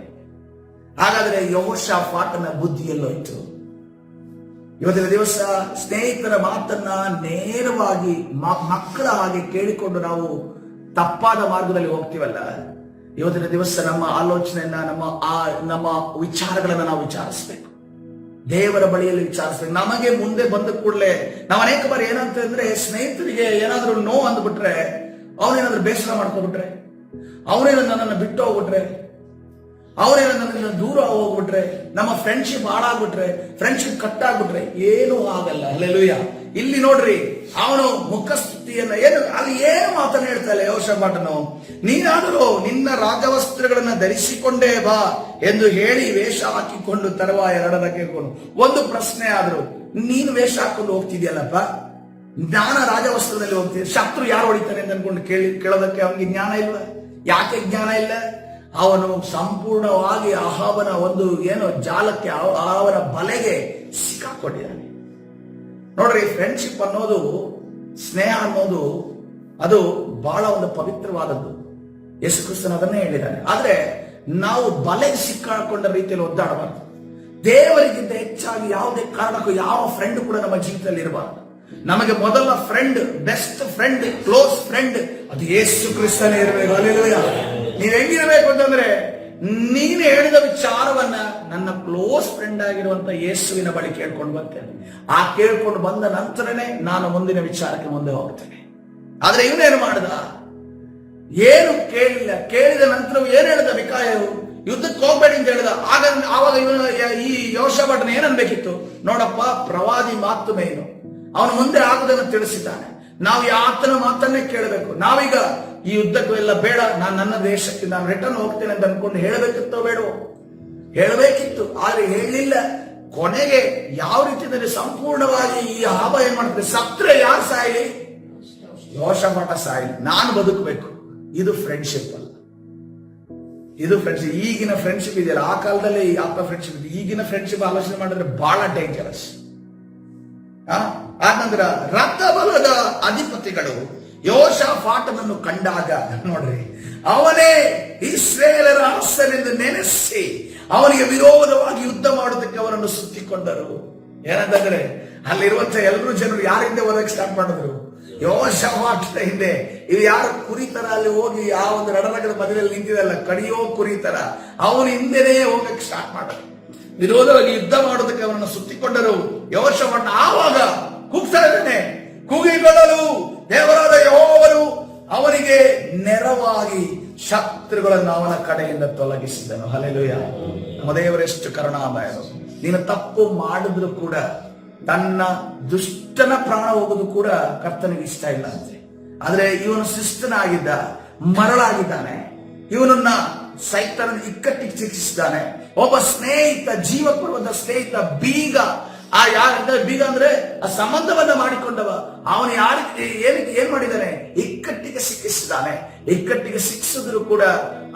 ಹಾಗಾದ್ರೆ ಯೆಹೋಷಾಫಾಟನ ಬುದ್ಧಿ ಎಲ್ಲೋಯ್ತು? ಇವತ್ತಿನ ದಿವಸ ಸ್ನೇಹಿತರ ಮಾತನ್ನ ನೇರವಾಗಿ ಮಕ್ಕಳ ಹಾಗೆ ಕೇಳಿಕೊಂಡು ನಾವು ತಪ್ಪಾದ ಮಾರ್ಗದಲ್ಲಿ ಹೋಗ್ತೀವಲ್ಲ. ಇವತ್ತಿನ ದಿವಸ ನಮ್ಮ ಆಲೋಚನೆಯನ್ನ, ನಮ್ಮ ವಿಚಾರಗಳನ್ನ ನಾವು ವಿಚಾರಿಸ್ಬೇಕು, ದೇವರ ಬಳಿಯಲ್ಲಿ ವಿಚಾರಿಸ್ಬೇಕು. ನಮಗೆ ಮುಂದೆ ಬಂದ ಕೂಡಲೇ ನಾವು ಅನೇಕ ಬಾರಿ ಏನಂತಂದ್ರೆ, ಸ್ನೇಹಿತರಿಗೆ ಏನಾದ್ರೂ ನೋವು ಅಂದ್ಬಿಟ್ರೆ, ಅವನೇನಾದ್ರೂ ಬೇಸರ ಮಾಡ್ಕೊಬಿಟ್ರೆ, ಅವನೇನ ನನ್ನನ್ನು ಬಿಟ್ಟು ಹೋಗ್ಬಿಟ್ರೆ, ಅವರೇನ ನನ್ನಿಂದ ದೂರ ಹೋಗ್ಬಿಟ್ರೆ, ನಮ್ಮ ಫ್ರೆಂಡ್ಶಿಪ್ ಹಾಳಾಗ್ಬಿಟ್ರೆ, ಫ್ರೆಂಡ್ಶಿಪ್ ಕಟ್ ಆಗ್ಬಿಟ್ರೆ ಏನೂ ಆಗಲ್ಲ. ಹಲ್ಲೆಲೂಯಾ. ಇಲ್ಲಿ ನೋಡ್ರಿ, ಅವನು ಮುಖಸ್ತುತಿಯನ್ನ ಅಲ್ಲಿ ಏನು ಮಾತನ್ನ ಹೇಳ್ತಾನೆ ಯೆಹೋಷಾಫಾಟನು, ನೀನಾದರೂ ನಿನ್ನ ರಾಜವಸ್ತ್ರಗಳನ್ನ ಧರಿಸಿಕೊಂಡೇ ಬಾ ಎಂದು ಹೇಳಿ ವೇಷ ಹಾಕಿಕೊಂಡು ತರುವಾಯ ರಣರಂಗಕ್ಕೆ ಹೋಗೋನು. ಒಂದು ಪ್ರಶ್ನೆ ಆದ್ರೂ, ನೀನು ವೇಷ ಹಾಕೊಂಡು ಹೋಗ್ತಿದ್ಯಲ್ಲಪ್ಪ, ನಾನು ರಾಜವಸ್ತ್ರದಲ್ಲಿ ಹೋಗ್ತೀನಿ, ಶತ್ರು ಯಾರು ಹೊಡಿತಾರೆ ಅಂತ ಅನ್ಕೊಂಡು ಕೇಳೋದಕ್ಕೆ ಅವನಿಗೆ ಜ್ಞಾನ ಇಲ್ಲ. ಯಾಕೆ ಜ್ಞಾನ ಇಲ್ಲ? ಅವನು ಸಂಪೂರ್ಣವಾಗಿ ಅಹಾಬನ ಒಂದು ಜಾಲಕ್ಕೆ, ಅವನ ಬಲೆಗೆ ಸಿಕ್ಕಾಕೊಂಡಿದ್ದಾನೆ. ನೋಡ್ರಿ, ಫ್ರೆಂಡ್ಶಿಪ್ ಅನ್ನೋದು, ಸ್ನೇಹ ಅನ್ನೋದು ಅದು ಬಹಳ ಒಂದು ಪವಿತ್ರವಾದದ್ದು. ಯೇಸು ಕ್ರಿಸ್ತನು ಅದನ್ನೇ ಹೇಳಿದ್ದಾನೆ. ಆದ್ರೆ ನಾವು ಬಲೆಗೆ ಸಿಕ್ಕಾಕೊಂಡ ರೀತಿಯಲ್ಲಿ ಒದ್ದಾಡಬಾರ್ದು. ದೇವರಿಗಿಂತ ಹೆಚ್ಚಾಗಿ ಯಾವುದೇ ಕಾರಣಕ್ಕೂ ಯಾವ ಫ್ರೆಂಡ್ ಕೂಡ ನಮ್ಮ ಜೀವಿತದಲ್ಲಿ ಇರಬಾರ್ದು. ನಮಗೆ ಮೊದಲ friend, best friend, close friend ಅದು ಯೇಸು ಕ್ರಿಸ್ತನೇ ಇರಬೇಕು. ಹಲ್ಲೆಲೂಯಾ. ನೀವ್ ಹೆಂಗಿರಬೇಕು ಅಂತಂದ್ರೆ, ನೀನು ಹೇಳಿದ ವಿಚಾರವನ್ನ ನನ್ನ ಕ್ಲೋಸ್ ಫ್ರೆಂಡ್ ಆಗಿರುವಂತ ಯೇಸುವಿನ ಬಳಿ ಕೇಳ್ಕೊಂಡು ಬರ್ತೇನೆ. ಆ ಕೇಳ್ಕೊಂಡು ಬಂದ ನಂತರನೇ ನಾನು ಮುಂದಿನ ವಿಚಾರಕ್ಕೆ ಮುಂದೆ ಹೋಗ್ತೇನೆ. ಆದ್ರೆ ಇವನೇನು ಮಾಡ್ದ? ಏನು ಕೇಳಿಲ್ಲ. ಕೇಳಿದ ನಂತರ ಏನ್ ಹೇಳ್ದ ಮಿಕಾಯವು? ಯುದ್ಧಕ್ಕೆ ಹೋಗ್ಬೇಡಿ ಅಂತ ಹೇಳಿದ. ಆವಾಗ ಇವನು ಈ ಯೆಹೋಷಾಫಾಟನ ಏನನ್ಬೇಕಿತ್ತು? ನೋಡಪ್ಪ, ಪ್ರವಾದಿ ಮಾತು ಮೇನು, ಅವನು ಮುಂದೆ ಆಗುದನ್ನು ತಿಳಿಸಿದ್ದಾನೆ, ನಾವು ಆತನ ಮಾತನ್ನೇ ಕೇಳಬೇಕು. ನಾವೀಗ ಈ ಯುದ್ಧಕ್ಕೂ ಎಲ್ಲ ಬೇಡ, ನಾನು ನನ್ನ ದೇಶಕ್ಕೆ ನಾನು ರಿಟರ್ನ್ ಹೋಗ್ತೇನೆ ಅಂತ ಅನ್ಕೊಂಡು ಹೇಳಬೇಕಿತ್ತೋ ಬೇಡವೋ? ಹೇಳಬೇಕಿತ್ತು, ಆದ್ರೆ ಹೇಳಲಿಲ್ಲ. ಕೊನೆಗೆ ಯಾವ ರೀತಿಯಲ್ಲಿ ಸಂಪೂರ್ಣವಾಗಿ ಈ ಆಹಾಬ ಏನ್ ಮಾಡ್ತಾರೆ? ಸತ್ರೆ ಯಾರು ಸಾಯಲಿ? ಯೆಹೋಷಾಫಾಟ ಸಾಯಲಿ, ನಾನು ಬದುಕಬೇಕು. ಇದು ಫ್ರೆಂಡ್ಶಿಪ್ ಅಲ್ಲ, ಇದು ಫ್ರೆಂಡ್ಶಿಪ್. ಈಗಿನ ಫ್ರೆಂಡ್ಶಿಪ್ ಇದೆಯಲ್ಲ, ಆ ಕಾಲದಲ್ಲಿ ಆತ ಫ್ರೆಂಡ್ಶಿಪ್ ಇದೆ. ಈಗಿನ ಫ್ರೆಂಡ್ಶಿಪ್ ಆಲೋಚನೆ ಮಾಡಿದ್ರೆ ಬಹಳ ಡೇಂಜರಸ್. ಆನಂತರ ರಥಬಲದ ಅಧಿಪತಿಗಳು ಯೆಹೋಷಾಫಾಟನನ್ನು ಕಂಡಾಗ ನೋಡ್ರಿ, ಅವನೇ ಇಸ್ರಾಯೇಲರ ಅರಸನೆಂದು ನೆನೆಸಿ ಅವನಿಗೆ ವಿರೋಧವಾಗಿ ಯುದ್ಧ ಮಾಡೋದಕ್ಕೆ ಅವರನ್ನು ಸುತ್ತಿಕೊಂಡರು. ಏನಂತಂದ್ರೆ, ಅಲ್ಲಿರುವಂತ ಎಲ್ಲರೂ ಜನರು ಯಾರಿಂದ ಓದಕ್ಕೆ ಸ್ಟಾರ್ಟ್ ಮಾಡಿದ್ರು? ಯೆಹೋಷಾಫಾಟನ ಹಿಂದೆ. ಇವು ಯಾರು ಕುರಿತರ ಅಲ್ಲಿ ಹೋಗಿ ಆ ಒಂದು ರಣರಂಗದ ಮಧ್ಯದಲ್ಲಿ ನಿಂತಿದಲ್ಲ, ಕಡಿಯೋ ಕುರಿತರ, ಅವನ ಹಿಂದೆನೇ ಹೋಗಕ್ಕೆ ಸ್ಟಾರ್ಟ್ ಮಾಡಿದ್ರು. ವಿರೋಧವಾಗಿ ಯುದ್ಧ ಮಾಡೋದಕ್ಕೆ ಅವರನ್ನು ಸುತ್ತಿಕೊಂಡರು. ಯೆಹೋಷಾಫಾಟ ಆವಾಗ ಕೂಗ್ತಾ ಇದ್ದಾನೆ, ಕೂಗಿಕೊಳ್ಳಲು ದೇವರಾದ ಯೆಹೋವನು ಅವನಿಗೆ ನೆರವಾಗಿ ಶತ್ರುಗಳನ್ನು ಅವನ ಕಡೆಯಿಂದ ತೊಲಗಿಸಿದನು. ಹಲ್ಲೆಲೂಯಾ. ನಮ್ಮ ದೇವರೆಷ್ಟು ಕರುಣಾಮಯನು. ನೀನು ತಪ್ಪು ಮಾಡಿದ್ರು ಕೂಡ, ತನ್ನ ದುಷ್ಟನ ಪ್ರಾಣ ಹೋಗುದು ಕೂಡ ಕರ್ತನಿಗೆ ಇಷ್ಟ ಇಲ್ಲ ಅಂತೆ. ಆದ್ರೆ ಇವನು ಶಿಷ್ಟನಾಗಿದ್ದ, ಮರಳಾಗಿದ್ದಾನೆ. ಇವನನ್ನ ಸೈತನ ಇಕ್ಕಟ್ಟಿಗೆ ಶಿಕ್ಷಿಸಿದ್ದಾನೆ. ಒಬ್ಬ ಸ್ನೇಹಿತ, ಜೀವ ಕೊಡುವಂತ ಸ್ನೇಹಿತ, ಬೀಗ. ಆ ಯಾರಂತ ಬೀಗ ಅಂದ್ರೆ ಆ ಸಂಬಂಧವನ್ನ ಮಾಡಿಕೊಂಡವ. ಅವನು ಏನ್ ಮಾಡಿದ್ದಾನೆ? ಇಕ್ಕಟ್ಟಿಗೆ ಸಿಕ್ಕಿಸಿದ್ದಾನೆ. ಇಕ್ಕಟ್ಟಿಗೆ ಸಿಕ್ಕಿಸಿದ್ರು ಕೂಡ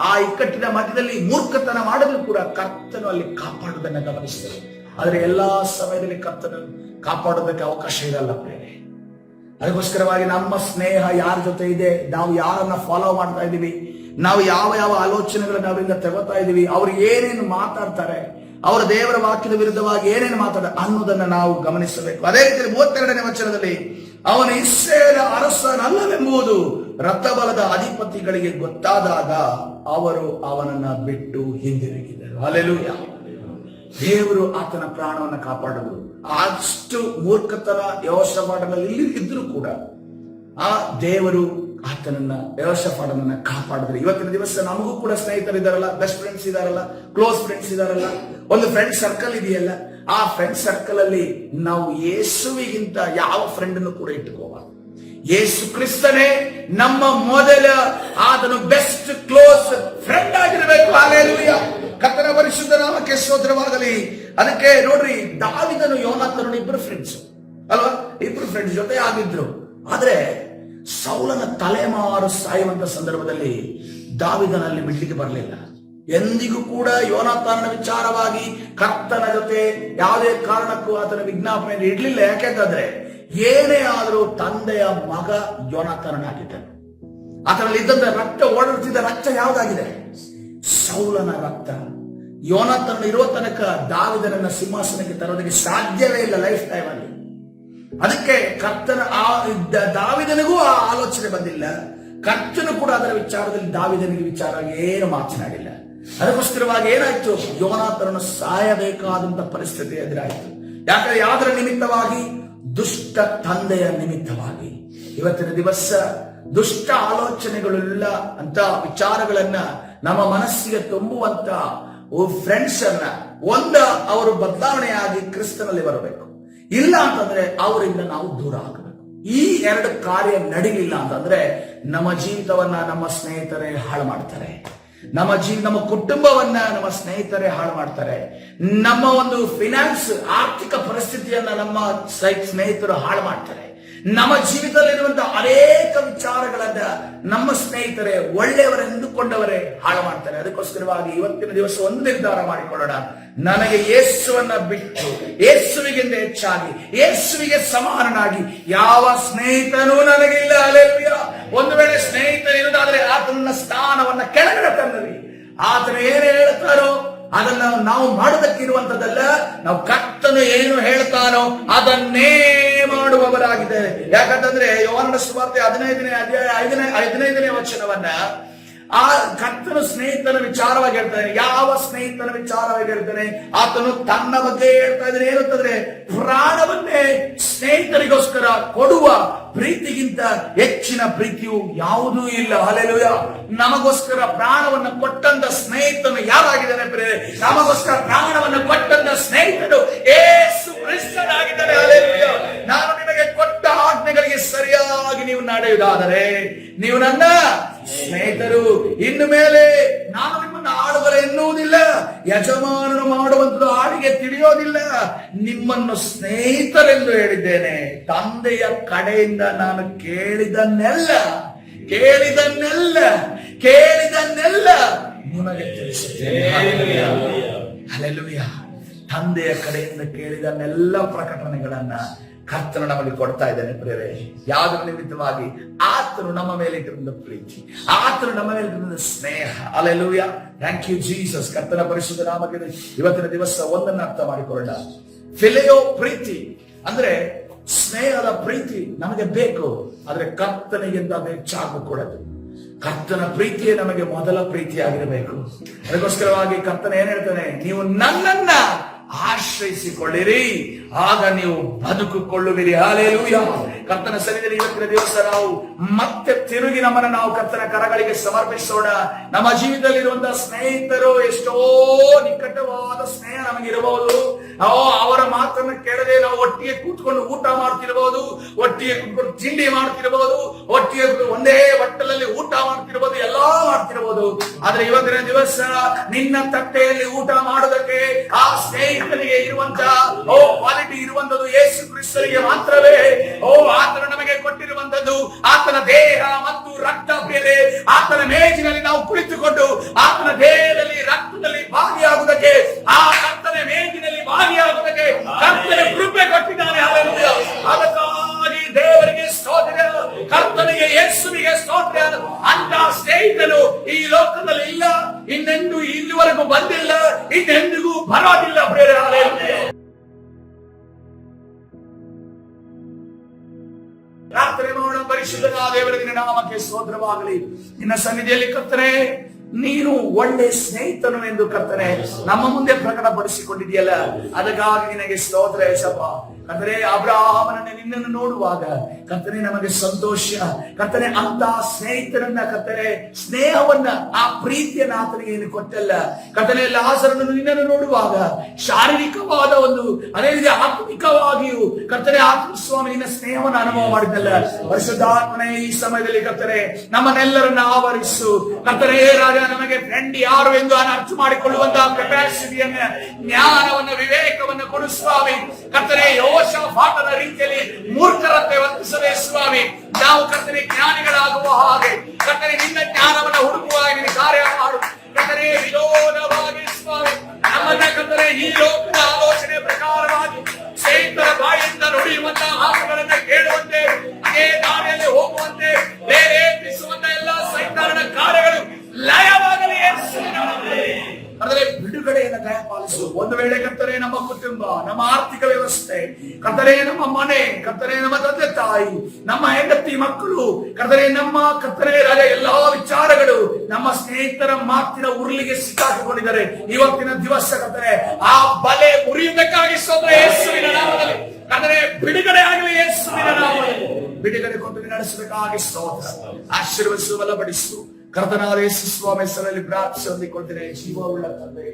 ಆ ಇಕ್ಕಟ್ಟಿನ ಮಧ್ಯದಲ್ಲಿ ಮೂರ್ಖತನ ಮಾಡಿದ್ರು ಕೂಡ ಕರ್ತನು ಅಲ್ಲಿ ಕಾಪಾಡುವುದನ್ನು ಗಮನಿಸಿದರು. ಆದ್ರೆ ಎಲ್ಲಾ ಸಮಯದಲ್ಲಿ ಕರ್ತನು ಕಾಪಾಡೋದಕ್ಕೆ ಅವಕಾಶ ಇರಲ್ಲ ಪ್ರೇರೆ. ಅದಕ್ಕೋಸ್ಕರವಾಗಿ ನಮ್ಮ ಸ್ನೇಹ ಯಾರ ಜೊತೆ ಇದೆ, ನಾವು ಯಾರನ್ನ ಫಾಲೋ ಮಾಡ್ತಾ ಇದೀವಿ, ನಾವು ಯಾವ ಯಾವ ಆಲೋಚನೆಗಳನ್ನ ಅವರಿಂದ ತಗೋತಾ ಇದೀವಿ, ಅವ್ರು ಏನೇನು ಮಾತಾಡ್ತಾರೆ, ಅವರ ದೇವರ ವಾಕ್ಯದ ವಿರುದ್ಧವಾಗಿ ಏನೇನು ಮಾತಾಡ್ತಾರೆ ಅನ್ನೋದನ್ನ ನಾವು ಗಮನಿಸಬೇಕು. ಅದೇ ರೀತಿ 32ನೇ ವಚನದಲ್ಲಿ ಅವನು ಇಸ್ರಾಯೇಲ ಅರಸನಲ್ಲವೆಂಬುದು ರಥಬಲದ ಅಧಿಪತಿಗಳಿಗೆ ಗೊತ್ತಾದಾಗ ಅವರು ಅವನನ್ನ ಬಿಟ್ಟು ಹಿಂದಿರುಗಿದರು. ಹಲ್ಲೆಲೂಯಾ. ದೇವರು ಆತನ ಪ್ರಾಣವನ್ನು ಕಾಪಾಡಲು ಅಷ್ಟು ಮೂರ್ಖತನ ಯೆಹೋಷಾಫಾಟನಲ್ಲಿ ಇದ್ರೂ ಕೂಡ ಆ ದೇವರು ಆತನನ್ನ ಯೆಹೋಷಾಫಾಟನನ್ನ ಕಾಪಾಡಿದ್ರೆ. ಇವತ್ತಿನ ದಿವಸ ನಮಗೂ ಕೂಡ ಸ್ನೇಹಿತರಿದ್ದಾರಲ್ಲ, ಬೆಸ್ಟ್ ಫ್ರೆಂಡ್ಸ್ ಇದಾರಲ್ಲ, ಕ್ಲೋಸ್ ಫ್ರೆಂಡ್ಸ್ ಇದಾರಲ್ಲ, ಒಂದು ಫ್ರೆಂಡ್ ಸರ್ಕಲ್ ಇದೆಯಲ್ಲ. ಆ ಫ್ರೆಂಡ್ ಸರ್ಕಲ್ ಅಲ್ಲಿ ನಾವು ಯೇಸುವಿಗಿಂತ ಯಾವ ಫ್ರೆಂಡ್ ಅನ್ನು ಕೂಡ ಇಟ್ಟುಕೋಬಾರ್ದು. ಯೇಸು ಕ್ರಿಸ್ತನೇ ನಮ್ಮ ಮೊದಲ, ಆತನು ಬೆಸ್ಟ್ ಕ್ಲೋಸ್ ಫ್ರೆಂಡ್ ಆಗಿರಬೇಕು. ಹಲ್ಲೆಲೂಯಾ. ಕರ್ತನ ಪರಿಶುದ್ಧ ನಾಮಕ್ಕೆ ಸ್ತೋತ್ರವಾಗಲಿ. ಅದಕ್ಕೆ ನೋಡ್ರಿ, ದಾವೀದನು ಯೋನಾತನನು ಇಬ್ರು ಫ್ರೆಂಡ್ಸ್ ಅಲ್ವಾ, ಇಬ್ರು ಫ್ರೆಂಡ್ಸ್ ಜೊತೆ ಆಗಿದ್ರು. ಆದ್ರೆ ಸೌಲನ ತಲೆಮಾರು ಸಾಯುವಂತ ಸಂದರ್ಭದಲ್ಲಿ ದಾವೀದನಲ್ಲಿ ಬಿಡ್ಲಿಕ್ಕೆ ಬರಲಿಲ್ಲ. ಎಂದಿಗೂ ಕೂಡ ಯೋನಾತಾನನ ವಿಚಾರವಾಗಿ ಕರ್ತನ ಜೊತೆ ಯಾವುದೇ ಕಾರಣಕ್ಕೂ ಆತನ ವಿಜ್ಞಾಪನೆ ಇಡ್ಲಿಲ್ಲ. ಯಾಕೆಂತಂದ್ರೆ ಏನೇ ಆದರೂ ತಂದೆಯ ಮಗ ಯೋನಾತಾನನಾಗಿದ್ದನು. ಆತನಲ್ಲಿ ಇದ್ದಂತ ರಕ್ತ, ಓಡಾಡ್ತಿದ್ದ ರಕ್ತ ಯಾವ್ದಾಗಿದೆ? ಸೌಲನ ರಕ್ತ. ಯೋನಾತಾನ ಇರುವ ತನಕ ದಾವೀದನನ್ನ ಸಿಂಹಾಸನಕ್ಕೆ ತರೋದಕ್ಕೆ ಸಾಧ್ಯವೇ ಇಲ್ಲ ಲೈಫ್ ಟೈಮ್ ಅಲ್ಲಿ. ಅದಕ್ಕೆ ಕರ್ತನ ದಾವೀದನಿಗೂ ಆ ಆಲೋಚನೆ ಬಂದಿಲ್ಲ. ಕರ್ತನು ಕೂಡ ಅದರ ವಿಚಾರದಲ್ಲಿ ದಾವೀದನಿಗೆ ವಿಚಾರವಾಗಿ ಏನು ಮಾತನಾಡಿಲ್ಲ. ಅದಕ್ಕೋಸ್ಕರವಾಗಿ ಏನಾಯ್ತು, ಯೋನಾತನನು ಸಾಯಬೇಕಾದಂತ ಪರಿಸ್ಥಿತಿ ಎದುರಾಯಿತು. ಯಾಕಂದ್ರೆ ಯಾವ್ದರ ನಿಮಿತ್ತವಾಗಿ? ದುಷ್ಟ ತಂದೆಯ ನಿಮಿತ್ತವಾಗಿ. ಇವತ್ತಿನ ದಿವಸ ದುಷ್ಟ ಆಲೋಚನೆಗಳೆಲ್ಲ ಅಂತ ವಿಚಾರಗಳನ್ನ ನಮ್ಮ ಮನಸ್ಸಿಗೆ ತುಂಬುವಂತ ಫ್ರೆಂಡ್ಸ್ ಅನ್ನ ಅವರು ಬದಲಾವಣೆಯಾಗಿ ಕ್ರಿಸ್ತನಲ್ಲಿ ಬರಬೇಕು. ಇಲ್ಲ ಅಂತಂದ್ರೆ ಅವರಿಂದ ನಾವು ದೂರ ಆಗಬೇಕು. ಈ ಎರಡು ಕಾರ್ಯ ನಡೀಲಿಲ್ಲ ಅಂತಂದ್ರೆ ನಮ್ಮ ಜೀವಿತವನ್ನ ನಮ್ಮ ಸ್ನೇಹಿತರೇ ಹಾಳು ಮಾಡ್ತಾರೆ. ನಮ್ಮ ಕುಟುಂಬವನ್ನ ನಮ್ಮ ಸ್ನೇಹಿತರೇ ಹಾಳು ಮಾಡ್ತಾರೆ. ನಮ್ಮ ಒಂದು ಫಿನಾನ್ಸ್, ಆರ್ಥಿಕ ಪರಿಸ್ಥಿತಿಯನ್ನ ನಮ್ಮ ಸ್ನೇಹಿತರು ಹಾಳು ಮಾಡ್ತಾರೆ. ನಮ್ಮ ಜೀವಿತದಲ್ಲಿರುವಂತಹ ಅನೇಕ ವಿಚಾರಗಳನ್ನ ನಮ್ಮ ಸ್ನೇಹಿತರೇ, ಒಳ್ಳೆಯವರೆಂದುಕೊಂಡವರೇ ಹಾಳು ಮಾಡ್ತಾರೆ. ಅದಕ್ಕೋಸ್ಕರವಾಗಿ ಇವತ್ತಿನ ದಿವಸ ಒಂದು ನಿರ್ಧಾರ ಮಾಡಿಕೊಳ್ಳೋಣ. ನನಗೆ ಯೇಸುವನ್ನ ಬಿಟ್ಟು, ಯೇಸುವಿಗಿಂತ ಹೆಚ್ಚಾಗಿ, ಯೇಸುವಿಗೆ ಸಮಾನನಾಗಿ ಯಾವ ಸ್ನೇಹಿತನೂ ನನಗಿಲ್ಲ. ಹಲ್ಲೆಲೂಯಾ. ಒಂದು ವೇಳೆ ಸ್ನೇಹಿತರು ಇರುವುದಾದ್ರೆ ಆತನ ಸ್ಥಾನವನ್ನ ಕೆಳಗಡೆ ತಂದರಿ. ಆತನ ಏನು ಹೇಳ್ತಾರೋ ಅದನ್ನ ನಾವು ಮಾಡೋದಕ್ಕಿರುವಂತದ್ದಲ್ಲ. ನಾವು ಕರ್ತನು ಏನು ಹೇಳ್ತಾನೋ ಅದನ್ನೇ ಮಾಡುವವರಾಗಿದ್ದೇವೆ. ಯಾಕಂತಂದ್ರೆ ಯೋಹಾನನ ಸುವಾರ್ತೆ 15ನೇ ವಚನವನ್ನ ಆ ಕರ್ತನು ಸ್ನೇಹಿತನ ವಿಚಾರವಾಗಿ ಹೇಳ್ತಾನೆ. ಯಾವ ಸ್ನೇಹಿತನ ವಿಚಾರವಾಗಿ ಹೇಳ್ತಾನೆ? ಆತನು ತನ್ನ ಬಗ್ಗೆ ಹೇಳ್ತಾ ಇದ್ದಾನೆ. ಏನಂತಂದ್ರೆ ಪ್ರಾಣವನ್ನೇ ಸ್ನೇಹಿತರಿಗೋಸ್ಕರ ಕೊಡುವ ಪ್ರೀತಿಗಿಂತ ಹೆಚ್ಚಿನ ಪ್ರೀತಿಯು ಯಾವುದೂ ಇಲ್ಲ. ಹಲ್ಲೆಲೂಯಾ. ನಮಗೋಸ್ಕರ ಪ್ರಾಣವನ್ನು ಕೊಟ್ಟಂತ ಸ್ನೇಹಿತನು ಯಾರಾಗಿದ್ದಾನೆ ಪ್ರಿಯರೇ? ನಮಗೋಸ್ಕರ ಪ್ರಾಣವನ್ನು ಕೊಟ್ಟಂತ ಸ್ನೇಹಿತನು ಯೇಸು ಕ್ರಿಸ್ತನಾಗಿದ್ದಾನೆ. ಹಲ್ಲೆಲೂಯಾ. ನಾನು ನಿಮಗೆ ಕೊಟ್ಟ ಆಜ್ಞೆಗಳಿಗೆ ಸರಿಯಾಗಿ ನೀವು ನಡೆಯುವುದಾದರೆ ನೀವು ನನ್ನ ಸ್ನೇಹಿತರು. ಇನ್ನು ಮೇಲೆ ನಾನು ನಿಮ್ಮನ್ನು ಆಳುವರ ಎನ್ನುವುದಿಲ್ಲ, ಯಜಮಾನನು ಮಾಡುವಂಥದ್ದು ಆಡಿಗೆ ತಿಳಿಯೋದಿಲ್ಲ, ನಿಮ್ಮನ್ನು ಸ್ನೇಹಿತರೆಂದು ಹೇಳಿದ್ದೇನೆ. ತಂದೆಯ ಕಡೆಯಿಂದ ನಾನು ಕೇಳಿದನ್ನೆಲ್ಲ ನಿಮಗೆ ತಿಳಿಸುತ್ತೇನೆ. ಹಲ್ಲೆಲೂಯಾ. ತಂದೆಯ ಕಡೆಯಿಂದ ಕೇಳಿದನ್ನೆಲ್ಲ ಪ್ರಕಟಣೆಗಳನ್ನ ಕರ್ತನು ನಮಗೆ ಕೊಡ್ತಾ ಇದ್ದಾನೆ ಪ್ರಿಯರೇ. ಯಾವುದರ ನಿಮಿತ್ತವಾಗಿ? ಆತನು ನಮ್ಮ ಮೇಲೆ ಇಟ್ಟಿರುವ ಪ್ರೀತಿ, ಆತನು ನಮ್ಮ ಮೇಲೆ ಇಟ್ಟಿರುವ ಸ್ನೇಹ. ಹಲ್ಲೆಲೂಯಾ. Thank you Jesus. ಕರ್ತನ ಪರಿಶುದ್ಧ ನಾಮಕ್ಕೆ ಇವತ್ತಿನ ದಿವಸ ಒಂದನ್ನ ಅರ್ಥ ಮಾಡಿಕೊಳ್ಳೋಣ. ಫಿಲಿಯೋ ಪ್ರೀತಿ ಅಂದ್ರೆ ಸ್ನೇಹದ ಪ್ರೀತಿ ನಮಗೆ ಬೇಕು, ಆದ್ರೆ ಕರ್ತನಿಗಿಂತ ಹೆಚ್ಚಾಗಕೂಡದು. ಕರ್ತನ ಪ್ರೀತಿಯೇ ನಮಗೆ ಮೊದಲ ಪ್ರೀತಿಯಾಗಿರಬೇಕು. ಅದಕ್ಕೋಸ್ಕರವಾಗಿ ಕರ್ತನ ಏನ್ ಹೇಳ್ತಾನೆ? ನೀವು ನನ್ನನ್ನ ಆಶ್ರಯಿಸಿಕೊಳ್ಳಿರಿ, ಆಗ ನೀವು ಬದುಕಿಕೊಳ್ಳುವಿರಿ. ಹಲ್ಲೆಲೂಯಾ. ಕರ್ತನ ಸನ್ನಿಧಿಯಲ್ಲಿ ಇವತ್ತಿನ ದಿವಸ ನಾವು ಮತ್ತೆ ತಿರುಗಿ ನಮ್ಮನ್ನು ನಾವು ಕರ್ತನ ಕರಗಳಿಗೆ ಸಮರ್ಪಿಸೋಣ. ನಮ್ಮ ಜೀವಿತದಲ್ಲಿರುವಂತಹ ಸ್ನೇಹಿತರು ಎಷ್ಟೋ ನಿಕಟವಾದ ಸ್ನೇಹ ನಮಗಿರಬಹುದು. ಅವರ ಮಾತನ್ನು ಕೇಳದೆ ನಾವು ಒಟ್ಟಿಗೆ ಕೂತ್ಕೊಂಡು ಊಟ ಮಾಡ್ತಿರಬಹುದು, ಒಟ್ಟಿಗೆ ಕೂತ್ಕೊಂಡು ತಿಂಡಿ ಮಾಡ್ತಿರಬಹುದು, ಒಟ್ಟಿಗೆ ಒಂದೇ ಹೊಟ್ಟಲಲ್ಲಿ ಊಟ ಮಾಡ್ತಿರಬಹುದು, ಎಲ್ಲಾ ಮಾಡ್ತಿರಬಹುದು. ಆದ್ರೆ ಇವತ್ತಿನ ದಿವಸ ನಿನ್ನ ತಟ್ಟೆಯಲ್ಲಿ ಊಟ ಮಾಡೋದಕ್ಕೆ ಆ ಸ್ನೇಹಿತನಿಗೆ ಇರುವಂತ ಕ್ವಾಲಿಟಿ ಇರುವಂತದ್ದು ಯೇಸು ಕ್ರಿಸ್ತನಿಗೆ ಮಾತ್ರವೇ. ಆತನು ನಮಗೆ ಕೊಟ್ಟಿರುವಂತದ್ದು ಆತನ ದೇಹ ಮತ್ತು ರಕ್ತ ಬೇರೆ. ಆತನ ಮೇಜಿನಲ್ಲಿ ನಾವು ಕುಳಿತುಕೊಂಡು ಬಂದಿಲ್ಲ, ಇನ್ನೆಂದಿಗೂ ಬರೋದಿಲ್ಲ. ಪ್ರಿಯರೇ, ಹಲ್ಲೆಲೂಯಾ. ಪ್ರಾರ್ಥನೆ ಮಾಡೋಣ. ಪರಿಶುದ್ಧನಾದ ದೇವರ ನಿನ್ನ ನಾಮಕ್ಕೆ ಸ್ತೋತ್ರವಾಗಲಿ. ನಿನ್ನ ಸನ್ನಿಧಿಯಲ್ಲಿ ಕರ್ತನೇ, ನೀನು ಒಳ್ಳೆ ಸ್ನೇಹಿತನು ಎಂದು ಕರ್ತನೆ ನಮ್ಮ ಮುಂದೆ ಪ್ರಕಟಪಡಿಸಿಕೊಂಡಿದೆಯಲ್ಲ, ಅದಕ್ಕಾಗಿ ನಿನಗೆ ಸ್ತೋತ್ರ ಯೇಸಪ್ಪ. ಕರ್ತನೆ, ಅಬ್ರಹಾಮನನ್ನು ನಿನ್ನನ್ನು ನೋಡುವಾಗ ಕರ್ತನೆ ನಮಗೆ ಸಂತೋಷ. ಕರ್ತನೆ, ಅಂತ ಸ್ನೇಹಿತರನ್ನ ಕರ್ತನೆ ಸ್ನೇಹವನ್ನ, ಆ ಪ್ರೀತಿಯನ್ನ ಆತನಿಗೆ ಏನು ಕೊಟ್ಟಲ್ಲ. ಕರ್ತನೆ, ಲಾಜರನನ್ನು ನಿನ್ನನ್ನು ನೋಡುವಾಗ ಶಾರೀರಿಕವಾದ ಒಂದು, ಅದೇ ರೀತಿ ಆತ್ಮಿಕವಾಗಿಯೂ ಕರ್ತನೆ ಆತ್ಮಸ್ವಾಮಿ ನಿನ್ನ ಸ್ನೇಹವನ್ನು ಅನುಭವ ಮಾಡಿದ್ದಲ್ಲ. ಪರಿಶುದ್ಧಾತ್ಮನೇ, ಈ ಸಮಯದಲ್ಲಿ ಕರ್ತನೆ ನಮ್ಮನ್ನೆಲ್ಲರನ್ನ ಆವರಿಸು. ಕರ್ತನೆ ರಾಜ, ನಮಗೆ ಫ್ರೆಂಡ್ ಯಾರು ಎಂದು ಅರ್ಥ ಮಾಡಿಕೊಳ್ಳುವಂತಹ ಕೆಪಾಸಿಟಿಯನ್ನ, ಜ್ಞಾನವನ್ನ, ವಿವೇಕವನ್ನು ಕೊಡು ಸ್ವಾಮಿ. ಕರ್ತನೆ, ಯೋಷಾಫಾಟನ ರೀತಿಯಲ್ಲಿ ಮೂರ್ಖರಂತೆ ವರ್ತಿಸದೆ ಸ್ವಾಮಿ, ನಾವು ಕರ್ತನೆ ಜ್ಞಾನಿಗಳಾಗುವ ಹಾಗೆ ಕರ್ತನೆ ನಿನ್ನ ಜ್ಞಾನವನ್ನು ಹುಡುಕುವ ನಿನ್ನ ಕಾರ್ಯ ಮಾಡು. ಕರ್ತನೆ, ವಿರೋಧವಾಗಿ ಸ್ವಾಮಿ ನಮ್ಮನ್ನ ಕರ್ತನೆ ಈ ಲೋಕದ ಆಲೋಚನೆ ಪ್ರಕಾರವಾಗಿ ಸ್ನೇಹಿತರ ಬಾಯಿಂದ ನುಡಿಯುವಂತಹ ಮಾತುಗಳನ್ನು ಕೇಳುವಂತೆ, ಅದೇ ದಾರಿಯಲ್ಲಿ ಹೋಗುವಂತೆ ಪ್ರೇರೇಪಿಸುವಂತ ಎಲ್ಲ ಸೈತಾನನ ಕಾರ್ಯಗಳು ಲಯವಾಗಲಿ. ಆದರೆ ಬಿಡುಗಡೆಯನ್ನು ದಯಪಾಲಿಸು. ಒಂದು ವೇಳೆ ಕರ್ತನೆ ನಮ್ಮ ಕುಟುಂಬ, ನಮ್ಮ ಆರ್ಥಿಕ ವ್ಯವಸ್ಥೆ, ಕರ್ತನೆ ನಮ್ಮ ಮನೆ, ಕರ್ತನೆ ನಮ್ಮ ತಂದೆ ತಾಯಿ, ನಮ್ಮ ಹೆಂಡತಿ ಮಕ್ಕಳು, ಕರ್ತನೆ ನಮ್ಮ ಕರ್ತನೆ ರಾಜ ಎಲ್ಲಾ ವಿಚಾರಗಳು ನಮ್ಮ ಸ್ನೇಹಿತರ ಮಾತಿನ ಉರುಳಿಗೆ ಸಿಕ್ಕಾಕಿಕೊಂಡಿದ್ದಾರೆ. ಇವತ್ತಿನ ದಿವಸ ಕರ್ತನೆ ಆ ಬಲೆ ಮುರಿಯುವುದಕ್ಕಾಗಿ ಸ್ತೋತ್ರ ಯೇಸುವಿನ ನಾಮದಲ್ಲಿ. ಕರ್ತನೆ, ಬಿಡುಗಡೆ ಆಗಲಿ ಯೇಸುವಿನ ನಾಮದಲ್ಲಿ. ಬಿಡುಗಡೆ ಕೊಟ್ಟು ನಡೆಸಬೇಕಾಗಿ ಸ್ತೋತ್ರ. ಆಶೀರ್ವದಿಸು, ಬಲಪಡಿಸು. ಕರ್ತನಾದ ಯೇಸು ಸ್ವಾಮಿ ಹೆಸರಲ್ಲಿ ಪ್ರಾರ್ಥನೆ ಹೊಂದಿಕೊಳ್ತೇನೆ, ಜೀವವುಳ್ಳ ತಂದೆ.